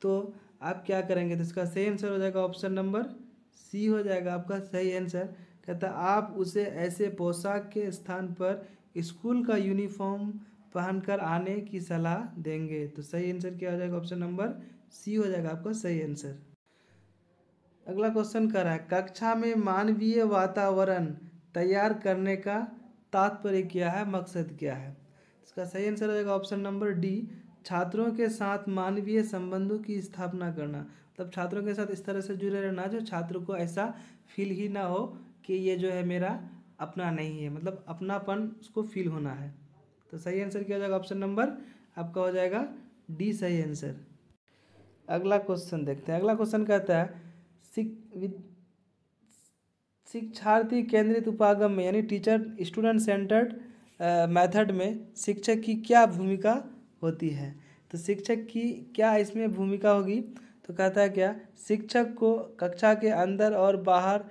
तो आप क्या करेंगे? तो इसका सही आंसर हो जाएगा ऑप्शन नंबर सी हो जाएगा आपका सही आंसर। कहता है आप उसे ऐसे पोशाक के स्थान पर स्कूल का यूनिफॉर्म पहनकर आने की सलाह देंगे। तो सही आंसर क्या हो जाएगा? ऑप्शन नंबर सी हो जाएगा आपका सही आंसर। अगला क्वेश्चन कर रहा है, कक्षा में मानवीय वातावरण तैयार करने का तात्पर्य क्या है, मकसद क्या है? इसका सही आंसर हो जाएगा ऑप्शन नंबर डी, छात्रों के साथ मानवीय संबंधों की स्थापना करना। मतलब छात्रों के साथ इस तरह से जुड़े रहना जो छात्र को ऐसा फील ही ना हो कि ये जो है मेरा अपना नहीं है, मतलब अपनापन उसको फील होना है। तो सही आंसर क्या हो जाएगा? ऑप्शन नंबर आपका हो जाएगा डी सही आंसर। अगला क्वेश्चन देखते हैं। अगला क्वेश्चन कहता है शिक्षार्थी केंद्रित उपागम में यानी टीचर स्टूडेंट सेंटर्ड मेथड में शिक्षक की क्या भूमिका होती है? तो शिक्षक की क्या इसमें भूमिका होगी? तो कहता है क्या, शिक्षक को कक्षा के अंदर और बाहर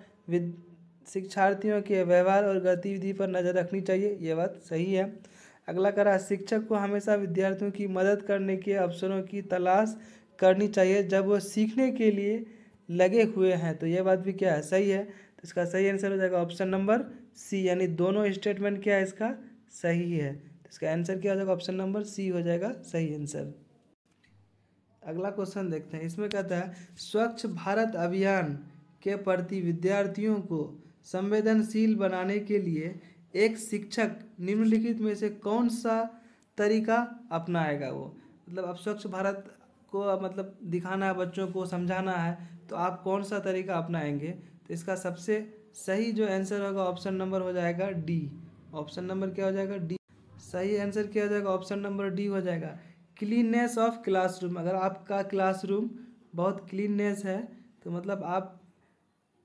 शिक्षार्थियों के व्यवहार और गतिविधि पर नज़र रखनी चाहिए। ये बात सही है। अगला कह रहा है, शिक्षक को हमेशा विद्यार्थियों की मदद करने के अवसरों की तलाश करनी चाहिए जब वो सीखने के लिए लगे हुए हैं। तो ये बात भी क्या है? सही है। तो इसका सही आंसर हो जाएगा ऑप्शन नंबर सी, यानी दोनों स्टेटमेंट क्या है इसका सही है। तो इसका आंसर क्या हो जाएगा? ऑप्शन नंबर सी हो जाएगा सही आंसर। अगला क्वेश्चन देखते हैं। इसमें कहता है स्वच्छ भारत अभियान के प्रति विद्यार्थियों को संवेदनशील बनाने के लिए एक शिक्षक निम्नलिखित में से कौन सा तरीका अपनाएगा? वो मतलब अब स्वच्छ भारत को मतलब दिखाना है, बच्चों को समझाना है, तो आप कौन सा तरीका अपनाएंगे? तो इसका सबसे सही जो आंसर होगा ऑप्शन नंबर हो जाएगा डी। ऑप्शन नंबर क्या हो जाएगा? डी। सही आंसर क्या हो जाएगा? ऑप्शन नंबर डी हो जाएगा क्लीननेस ऑफ क्लासरूम। अगर आपका क्लासरूम बहुत क्लीननेस है तो मतलब आप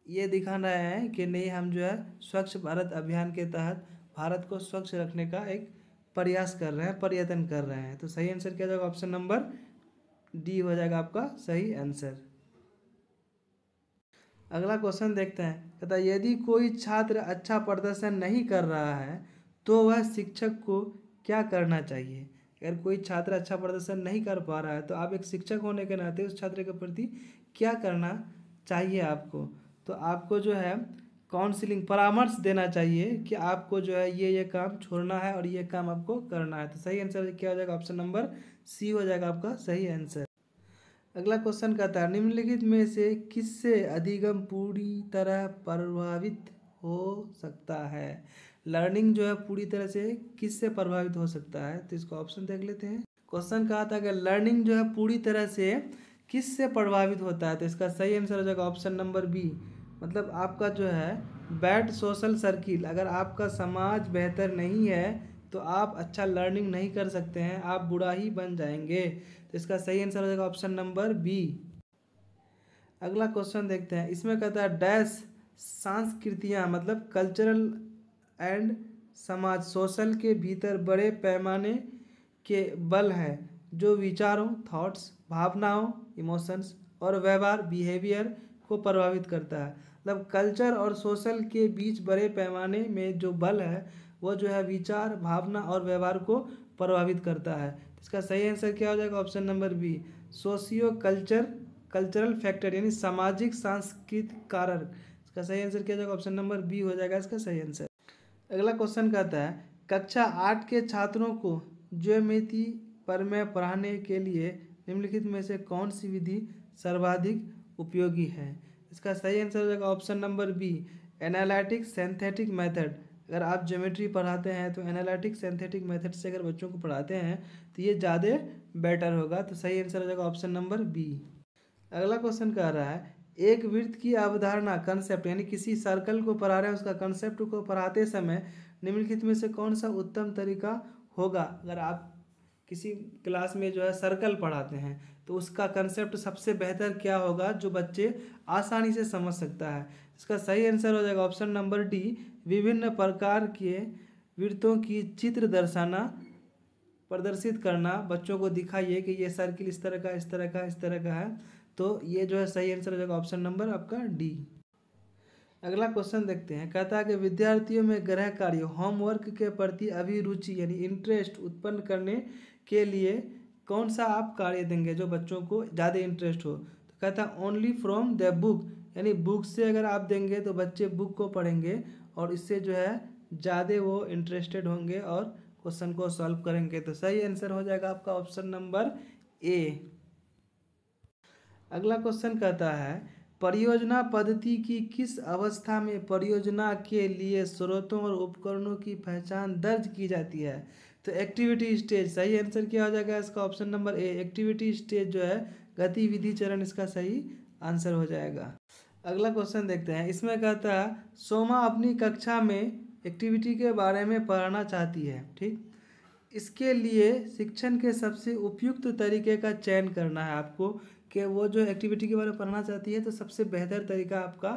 ये दिखाना है कि नहीं, हम जो है स्वच्छ भारत अभियान के तहत भारत को स्वच्छ रखने का एक प्रयास कर रहे हैं, प्रयत्न कर रहे हैं। तो सही आंसर क्या हो जाएगा? ऑप्शन नंबर डी हो जाएगा आपका सही आंसर। अगला क्वेश्चन देखते हैं। कहता है यदि कोई छात्र अच्छा प्रदर्शन नहीं कर रहा है तो वह शिक्षक को क्या करना चाहिए? अगर कोई छात्र अच्छा प्रदर्शन नहीं कर पा रहा है तो आप एक शिक्षक होने के नाते उस छात्र के प्रति क्या करना चाहिए आपको? तो आपको जो है काउंसलिंग परामर्श देना चाहिए कि आपको जो है ये काम छोड़ना है और ये काम आपको करना है। तो सही आंसर क्या हो जाएगा? ऑप्शन नंबर सी हो जाएगा आपका सही आंसर। अगला क्वेश्चन कहता है निम्नलिखित में से किससे अधिगम पूरी तरह प्रभावित हो सकता है? लर्निंग जो है पूरी तरह से किससे प्रभावित हो सकता है? तो इसको ऑप्शन देख लेते हैं। क्वेश्चन कहा था कि लर्निंग जो है पूरी तरह से किससे प्रभावित होता है? तो इसका सही आंसर हो जाएगा ऑप्शन नंबर बी, मतलब आपका जो है बैड सोशल सर्किल। अगर आपका समाज बेहतर नहीं है तो आप अच्छा लर्निंग नहीं कर सकते हैं, आप बुरा ही बन जाएंगे। तो इसका सही आंसर हो जाएगा ऑप्शन नंबर बी। अगला क्वेश्चन देखते हैं। इसमें कहता है डैश संस्कृतियाँ मतलब कल्चरल एंड समाज सोशल के भीतर बड़े पैमाने के बल है जो विचारों थॉट्स भावनाओं इमोशंस और व्यवहार बिहेवियर को प्रभावित करता है। मतलब कल्चर और सोशल के बीच बड़े पैमाने में जो बल है वो जो है विचार भावना और व्यवहार को प्रभावित करता है। इसका सही आंसर क्या हो जाएगा? Option number B socio cultural factor यानी सामाजिक सांस्कृतिक कारक। इसका सही आंसर क्या हो जाएगा? ऑप्शन नंबर बी हो जाएगा इसका सही आंसर। अगला क्वेश्चन कहता है कक्षा 8 के छात्रों को ज्योमेट्री प्रमेय पढ़ाने के लिए निम्नलिखित में से कौन सी विधि सर्वाधिक उपयोगी है? इसका सही आंसर हो जाएगा option number B analytic synthetic method. अगर आप ज्योमेट्री पढ़ाते हैं तो एनालिटिक सिंथेटिक मेथड से अगर बच्चों को पढ़ाते हैं तो ये ज़्यादा बेटर होगा। तो सही आंसर हो जाएगा ऑप्शन नंबर बी। अगला क्वेश्चन कह रहा है एक वृत्त की अवधारणा कंसेप्ट यानी किसी सर्कल को पढ़ा रहे हैं उसका कंसेप्ट को पढ़ाते समय निम्नलिखित में से कौन सा उत्तम तरीका होगा? अगर आप किसी क्लास में जो है सर्कल पढ़ाते हैं तो उसका कंसेप्ट सबसे बेहतर क्या होगा जो बच्चे आसानी से समझ सकता है? इसका सही आंसर हो जाएगा ऑप्शन नंबर डी विभिन्न प्रकार के वृत्तों की चित्र दर्शाना प्रदर्शित करना। बच्चों को दिखाइए कि ये सर्किल इस तरह का इस तरह का इस तरह का है। तो ये जो है सही आंसर हो जाएगा ऑप्शन नंबर आपका डी। अगला क्वेश्चन देखते हैं। कहता है कि विद्यार्थियों में गृह कार्य होमवर्क के प्रति अभिरुचि यानी इंटरेस्ट उत्पन्न करने के लिए कौन सा आप कार्य देंगे जो बच्चों को ज़्यादा इंटरेस्ट हो। तो कहता है ओनली फ्रॉम द बुक, यानी बुक से अगर आप देंगे तो बच्चे बुक को पढ़ेंगे और इससे जो है ज़्यादा वो इंटरेस्टेड होंगे और क्वेश्चन को सॉल्व करेंगे। तो सही आंसर हो जाएगा आपका ऑप्शन नंबर ए। अगला क्वेश्चन कहता है परियोजना पद्धति की किस अवस्था में परियोजना के लिए स्रोतों और उपकरणों की पहचान दर्ज की जाती है। तो एक्टिविटी स्टेज, सही आंसर क्या हो जाएगा इसका option number A. Activity stage जो है गतिविधि चरण, इसका सही आंसर हो जाएगा। अगला क्वेश्चन देखते हैं। इसमें कहता है सोमा अपनी कक्षा में एक्टिविटी के बारे में पढ़ना चाहती है, ठीक। इसके लिए शिक्षण के सबसे उपयुक्त तरीके का चयन करना है आपको कि वो जो एक्टिविटी के बारे में पढ़ना चाहती है तो सबसे बेहतर तरीका आपका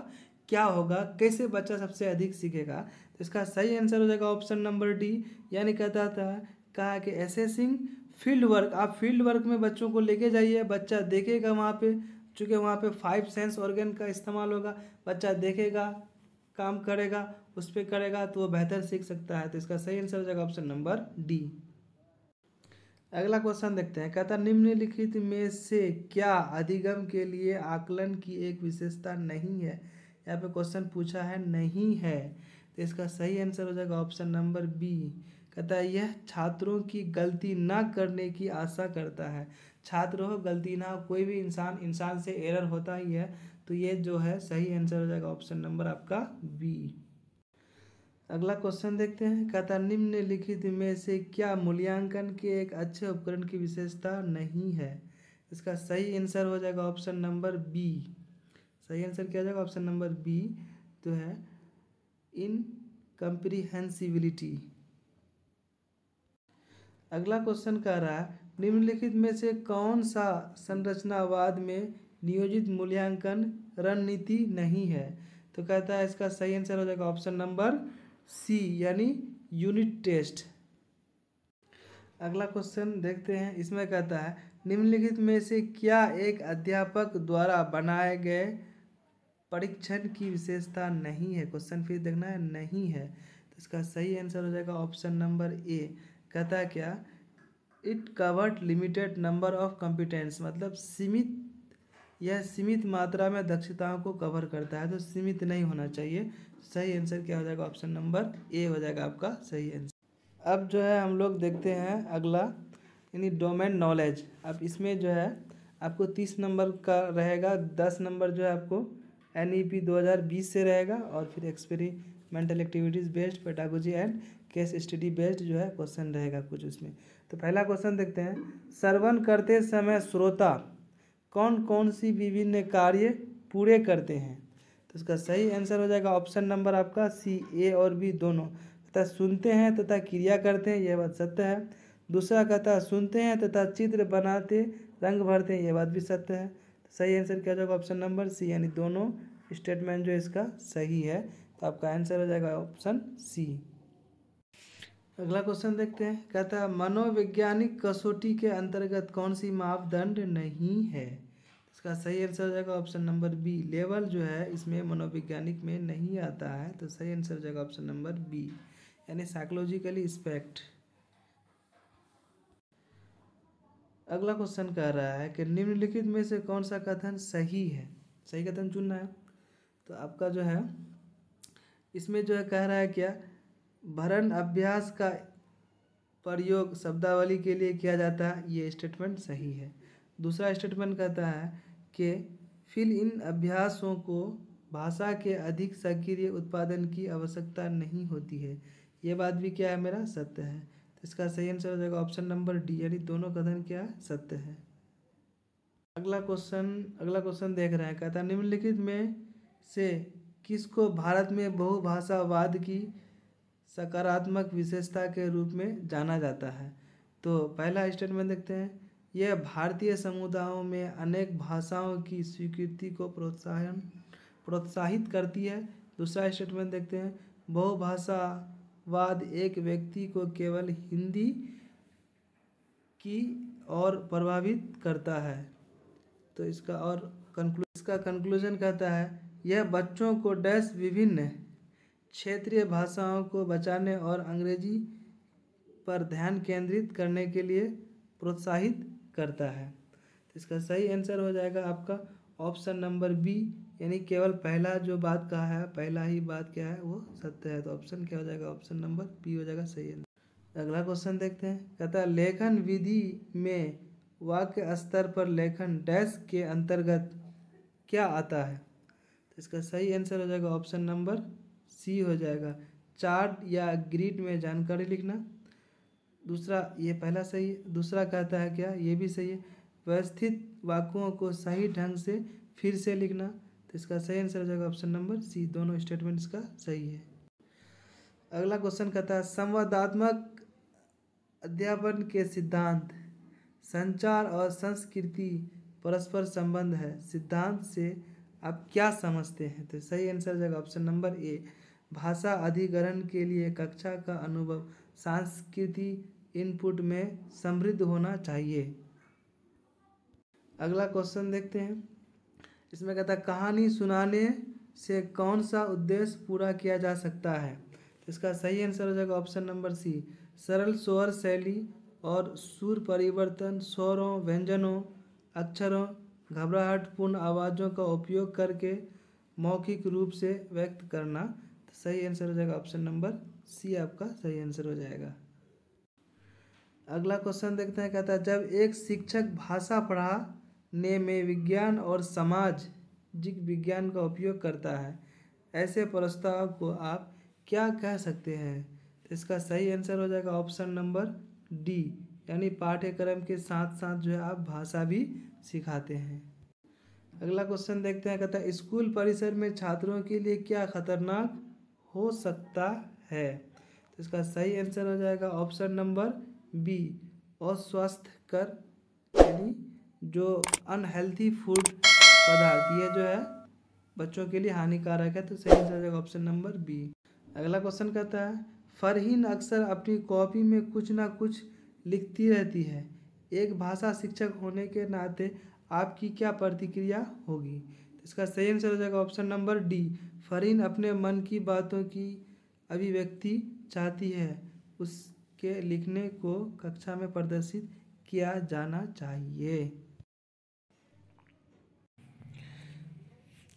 क्या होगा, कैसे बच्चा सबसे अधिक सीखेगा। तो इसका सही आंसर हो जाएगा ऑप्शन नंबर डी। यानी कहता था कहा कि एसेसिंग फील्ड वर्क, आप फील्ड वर्क में बच्चों को लेके जाइए, बच्चा देखेगा वहाँ पे, चूँकि वहाँ पे 5 सेंस ऑर्गन का इस्तेमाल होगा, बच्चा देखेगा, काम करेगा, उस पर करेगा तो वो बेहतर सीख सकता है। तो इसका सही आंसर हो जाएगा ऑप्शन नंबर डी। अगला क्वेश्चन देखते हैं। कहता निम्नलिखित में से क्या अधिगम के लिए आकलन की एक विशेषता नहीं है। यहाँ पे क्वेश्चन पूछा है नहीं है, तो इसका सही आंसर हो जाएगा ऑप्शन नंबर बी। कहता है यह छात्रों की गलती ना करने की आशा करता है। छात्र हो गलती ना हो, कोई भी इंसान से एरर होता ही है, तो ये जो है सही आंसर हो जाएगा ऑप्शन नंबर आपका बी। अगला क्वेश्चन देखते हैं। कहता निम्नलिखित में से क्या मूल्यांकन के एक अच्छे उपकरण की विशेषता नहीं है। इसका सही आंसर हो जाएगा ऑप्शन नंबर बी। सही आंसर क्या हो जाएगा ऑप्शन नंबर बी, तो है इनकम्प्रीहेंसिबिलिटी। अगला क्वेश्चन कह रहा है निम्नलिखित में से कौन सा संरचनावाद में नियोजित मूल्यांकन रणनीति नहीं है। तो कहता है इसका सही आंसर हो जाएगा ऑप्शन नंबर सी, यानी यूनिट टेस्ट। अगला क्वेश्चन देखते हैं। इसमें कहता है निम्नलिखित में से क्या एक अध्यापक द्वारा बनाए गए परीक्षण की विशेषता नहीं है। क्वेश्चन फिर देखना है, नहीं है, तो इसका सही आंसर हो जाएगा ऑप्शन नंबर ए। कहता है क्या it covered limited number of competence, मतलब सीमित, यह सीमित मात्रा में दक्षताओं को कवर करता है, तो सीमित नहीं होना चाहिए। सही आंसर क्या हो जाएगा ऑप्शन नंबर ए हो जाएगा आपका सही आंसर। अब जो है हम लोग देखते हैं अगला, यानी डोमेन नॉलेज। अब इसमें जो है आपको 30 नंबर का रहेगा, 10 नंबर जो है आपको NEP 2020 से रहेगा और फिर experimental activities based, pedagogy and case study based जो है क्वेश्चन रहेगा कुछ उसमें। तो पहला क्वेश्चन देखते हैं। श्रवण करते समय श्रोता कौन कौन सी विभिन्न कार्य पूरे करते हैं। तो इसका सही आंसर हो जाएगा ऑप्शन नंबर आपका सी, ए और बी दोनों। तथा सुनते हैं तथा क्रिया करते हैं, यह बात सत्य है। दूसरा कहता सुनते हैं तथा चित्र बनाते रंग भरते हैं, यह बात भी सत्य है। तो सही आंसर क्या हो जाएगा ऑप्शन नंबर सी, यानी दोनों स्टेटमेंट जो इसका सही है। तो आपका आंसर हो जाएगा ऑप्शन सी। अगला क्वेश्चन देखते हैं। कहता है मनोवैज्ञानिक कसौटी के अंतर्गत कौन सी मापदंड नहीं है। इसका सही आंसर हो जाएगा ऑप्शन नंबर बी। लेवल जो है इसमें मनोवैज्ञानिक में नहीं आता है, तो सही आंसर हो जाएगा ऑप्शन नंबर बी, यानी साइकोलॉजिकली एस्पेक्ट। अगला क्वेश्चन कह रहा है कि निम्नलिखित में से कौन सा कथन सही है। सही कथन चुनना है। तो आपका जो है इसमें जो है कह रहा है क्या भरण अभ्यास का प्रयोग शब्दावली के लिए किया जाता है, ये स्टेटमेंट सही है। दूसरा स्टेटमेंट कहता है कि फिल इन अभ्यासों को भाषा के अधिक सक्रिय उत्पादन की आवश्यकता नहीं होती है, ये बात भी क्या है मेरा सत्य है। तो इसका सही आंसर हो जाएगा ऑप्शन नंबर डी, यानी दोनों कथन क्या है सत्य है। अगला क्वेश्चन देख रहे हैं। कहता है निम्नलिखित में से किसको भारत में बहुभाषावाद की सकारात्मक विशेषता के रूप में जाना जाता है। तो पहला स्टेटमेंट देखते हैं। यह भारतीय समुदायों में अनेक भाषाओं की स्वीकृति को प्रोत्साहित करती है। दूसरा स्टेटमेंट देखते हैं। बहुभाषावाद एक व्यक्ति को केवल हिंदी की ओर प्रभावित करता है। तो इसका कंक्लूजन कहता है यह बच्चों को डैश विभिन्न क्षेत्रीय भाषाओं को बचाने और अंग्रेजी पर ध्यान केंद्रित करने के लिए प्रोत्साहित करता है। तो इसका सही आंसर हो जाएगा आपका ऑप्शन नंबर बी, यानी केवल पहला जो बात कहा है, पहला ही बात क्या है वो सत्य है। तो ऑप्शन क्या हो जाएगा, ऑप्शन नंबर बी हो जाएगा सही आंसर। अगला क्वेश्चन देखते हैं, कहता है लेखन विधि में वाक्य स्तर पर लेखन डैश के अंतर्गत क्या आता है। तो इसका सही आंसर हो जाएगा ऑप्शन नंबर सी हो जाएगा, चार्ट या ग्रिड में जानकारी लिखना। दूसरा, ये पहला सही है। दूसरा कहता है क्या, ये भी सही है, व्यवस्थित वाक्यों को सही ढंग से फिर से लिखना। तो इसका सही आंसर हो जाएगा ऑप्शन नंबर सी, दोनों स्टेटमेंट इसका सही है। अगला क्वेश्चन कहता है संवादात्मक अध्यापन के सिद्धांत, संचार और संस्कृति परस्पर संबंध है, सिद्धांत से आप क्या समझते हैं। तो सही आंसर हो जाएगा ऑप्शन नंबर ए, भाषा अधिग्रहण के लिए कक्षा का अनुभव सांस्कृतिक इनपुट में समृद्ध होना चाहिए। अगला क्वेश्चन देखते हैं, इसमें कहता है कहानी सुनाने से कौन सा उद्देश्य पूरा किया जा सकता है। तो इसका सही आंसर हो जाएगा ऑप्शन नंबर सी, सरल स्वर शैली और सुर परिवर्तन, स्वरों, व्यंजनों, अक्षरों, घबराहटपूर्ण आवाज़ों का उपयोग करके मौखिक रूप से व्यक्त करना। तो सही आंसर हो जाएगा ऑप्शन नंबर सी, आपका सही आंसर हो जाएगा। अगला क्वेश्चन देखते हैं, कहता है जब एक शिक्षक भाषा पढ़ाने में विज्ञान और सामाजिक विज्ञान का उपयोग करता है, ऐसे प्रस्ताव को आप क्या कह सकते हैं। तो इसका सही आंसर हो जाएगा ऑप्शन नंबर डी, यानी पाठ्यक्रम के साथ साथ जो है आप भाषा भी सिखाते हैं। अगला क्वेश्चन देखते हैं, कहता है स्कूल परिसर में छात्रों के लिए क्या खतरनाक हो सकता है। तो इसका सही आंसर हो जाएगा ऑप्शन नंबर बी, अस्वास्थ्यकर, यानी जो अनहेल्थी फूड पदार्थ, ये जो है बच्चों के लिए हानिकारक है। तो सही आंसर हो जाएगा ऑप्शन नंबर बी। अगला क्वेश्चन कहता है फरहीन अक्सर अपनी कॉपी में कुछ ना कुछ लिखती रहती है, एक भाषा शिक्षक होने के नाते आपकी क्या प्रतिक्रिया होगी। तो इसका सही आंसर हो जाएगा ऑप्शन नंबर डी, फरहीन अपने मन की बातों की अभिव्यक्ति चाहती है, उसके लिखने को कक्षा में प्रदर्शित किया जाना चाहिए।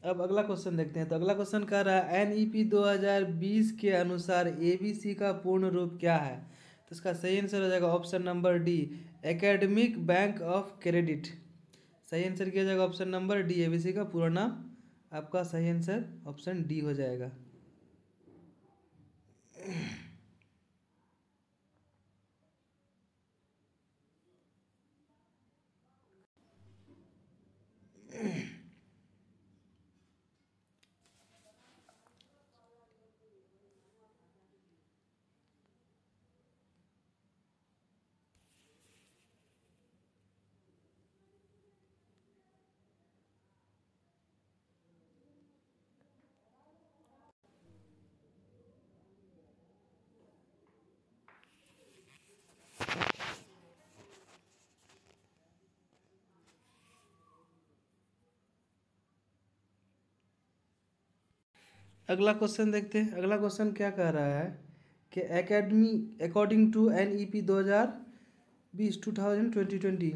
अब अगला क्वेश्चन देखते हैं। तो अगला क्वेश्चन कह रहा है NEP 2020 के अनुसार ABC का पूर्ण रूप क्या है। तो इसका सही आंसर हो जाएगा option number D, academic bank of credit. सही आंसर किया जाएगा ऑप्शन नंबर डी, ABC का पूरा नाम। आपका सही आंसर ऑप्शन डी हो जाएगा। अगला क्वेश्चन देखते हैं। अगला क्वेश्चन क्या कह रहा है कि according to NEP 2020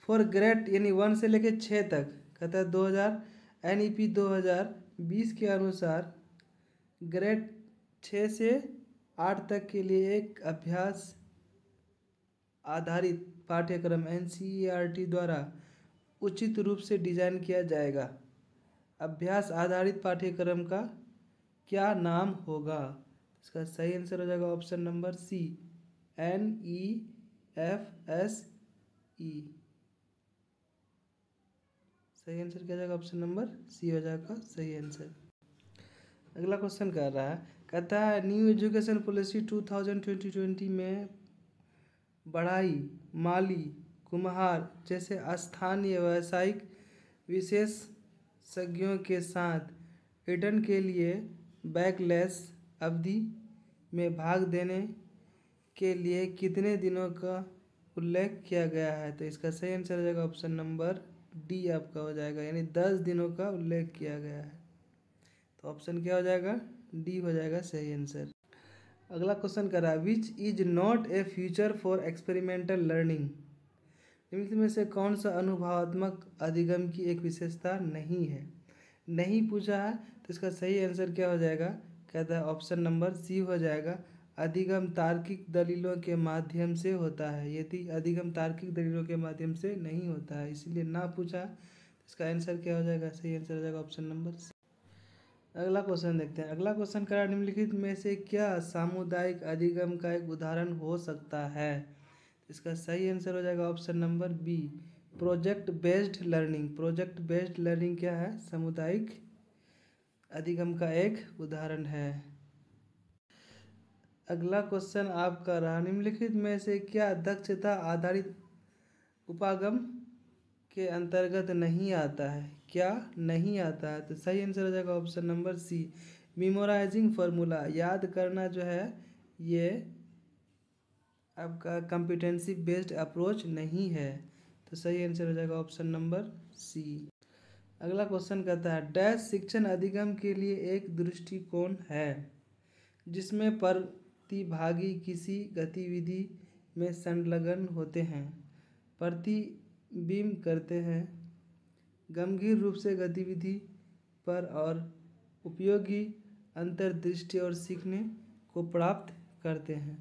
for grade, यानी 1 से लेकर 6 तक, कहता है NEP 2020 के अनुसार ग्रेड 6 से 8 तक के लिए एक अभ्यास आधारित पाठ्यक्रम NCERT द्वारा उचित रूप से डिजाइन किया जाएगा। अभ्यास आधारित पाठ्यक्रम का क्या नाम होगा। इसका सही आंसर हो जाएगा ऑप्शन नंबर सी, NEFSE। सही आंसर क्या जाएगा ऑप्शन नंबर सी हो जाएगा सही आंसर। अगला क्वेश्चन कर रहा है, कहता है न्यू एजुकेशन पॉलिसी 2020 में बढ़ाई, माली, कुम्हार जैसे स्थानीय व्यावसायिक विशेषज्ञों के साथ इंटर्न के लिए बैकलैश अवधि में भाग देने के लिए कितने दिनों का उल्लेख किया गया है। तो इसका सही आंसर हो जाएगा ऑप्शन नंबर डी आपका हो जाएगा, यानी 10 दिनों का उल्लेख किया गया है। तो ऑप्शन क्या हो जाएगा, डी हो जाएगा सही आंसर। अगला क्वेश्चन कर रहा है, which is not a future for experimental learning. निम्नलिखित में से कौन सा अनुभवात्मक अधिगम की एक विशेषता नहीं है। नहीं पूछा है तो इसका सही आंसर क्या हो जाएगा, कहता है ऑप्शन नंबर सी हो जाएगा, अधिगम तार्किक दलीलों के माध्यम से होता है। यदि अधिगम तार्किक दलीलों के माध्यम से नहीं होता है, इसलिए ना पूछा, इसका आंसर क्या हो जाएगा, सही आंसर हो जाएगा ऑप्शन नंबर सी। अगला क्वेश्चन देखते हैं। अगला क्वेश्चन करा, निम्नलिखित में से क्या सामुदायिक अधिगम का एक उदाहरण हो सकता है। इसका सही आंसर हो जाएगा option number B, project based learning. Project based learning क्या है, सामुदायिक अधिगम का एक उदाहरण है। अगला क्वेश्चन आपका रहा, निम्नलिखित में से क्या दक्षता आधारित उपागम के अंतर्गत नहीं आता है। क्या नहीं आता है, तो सही आंसर हो जाएगा option number C, memorising formula. याद करना जो है ये आपका कंपिटेंसी बेस्ड अप्रोच नहीं है, तो सही आंसर हो जाएगा ऑप्शन नंबर सी। अगला क्वेश्चन कहता है, डैश शिक्षण अधिगम के लिए एक दृष्टिकोण है जिसमें प्रतिभागी किसी गतिविधि में संलग्न होते हैं, प्रतिबिंब करते हैं, गंभीर रूप से गतिविधि पर और उपयोगी अंतर्दृष्टि और सीखने को प्राप्त करते हैं।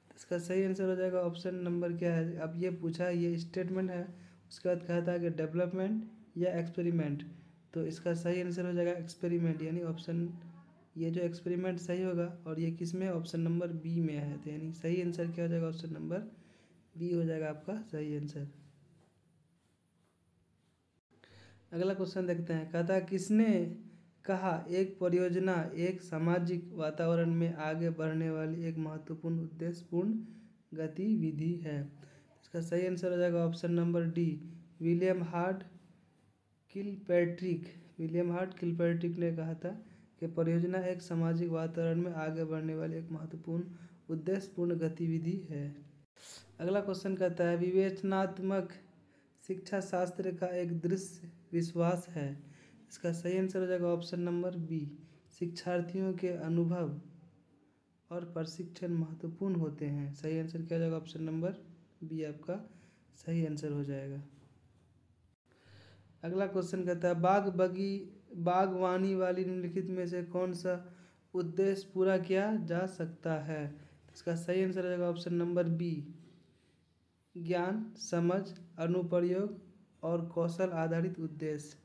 तो इसका सही आंसर हो जाएगा ऑप्शन नंबर क्या है, अब ये पूछा है, ये स्टेटमेंट है, उसके बाद कहता है कि डेवलपमेंट या एक्सपेरिमेंट। तो इसका सही आंसर हो जाएगा एक्सपेरिमेंट, यानी ऑप्शन ये जो एक्सपेरिमेंट सही होगा, और ये किस में, ऑप्शन नंबर बी में है। तो यानी सही आंसर क्या हो जाएगा, ऑप्शन नंबर बी हो जाएगा आपका सही आंसर। अगला क्वेश्चन देखते हैं। कहता है, किसने कहा एक परियोजना एक सामाजिक वातावरण में आगे बढ़ने वाली एक महत्वपूर्ण उद्देश्यपूर्ण गतिविधि है। इसका सही आंसर हो जाएगा option number D, William heart Kilpatrick. William heart Kilpatrick ने कहा था कि परियोजना एक सामाजिक वातावरण में आगे बढ़ने वाली एक महत्वपूर्ण उद्देश्यपूर्ण गतिविधि है। अगला क्वेश्चन कहता है, विवेचनात्मक शिक्षा शास्त्र का एक दृश्य विश्वास है। इसका सही आंसर हो जाएगा ऑप्शन नंबर बी, शिक्षार्थियों के अनुभव और प्रशिक्षण महत्वपूर्ण होते हैं। सही आंसर क्या हो जाएगा, ऑप्शन नंबर बी आपका सही आंसर हो जाएगा। अगला क्वेश्चन कहता है, बागवानी वाली निम्नलिखित में से कौन सा उद्देश्य पूरा किया जा सकता है। इसका सही आंसर हो जाएगा ऑप्शन नंबर बी, ज्ञान, समझ, अनुप्रयोग और कौशल आधारित उद्देश्य।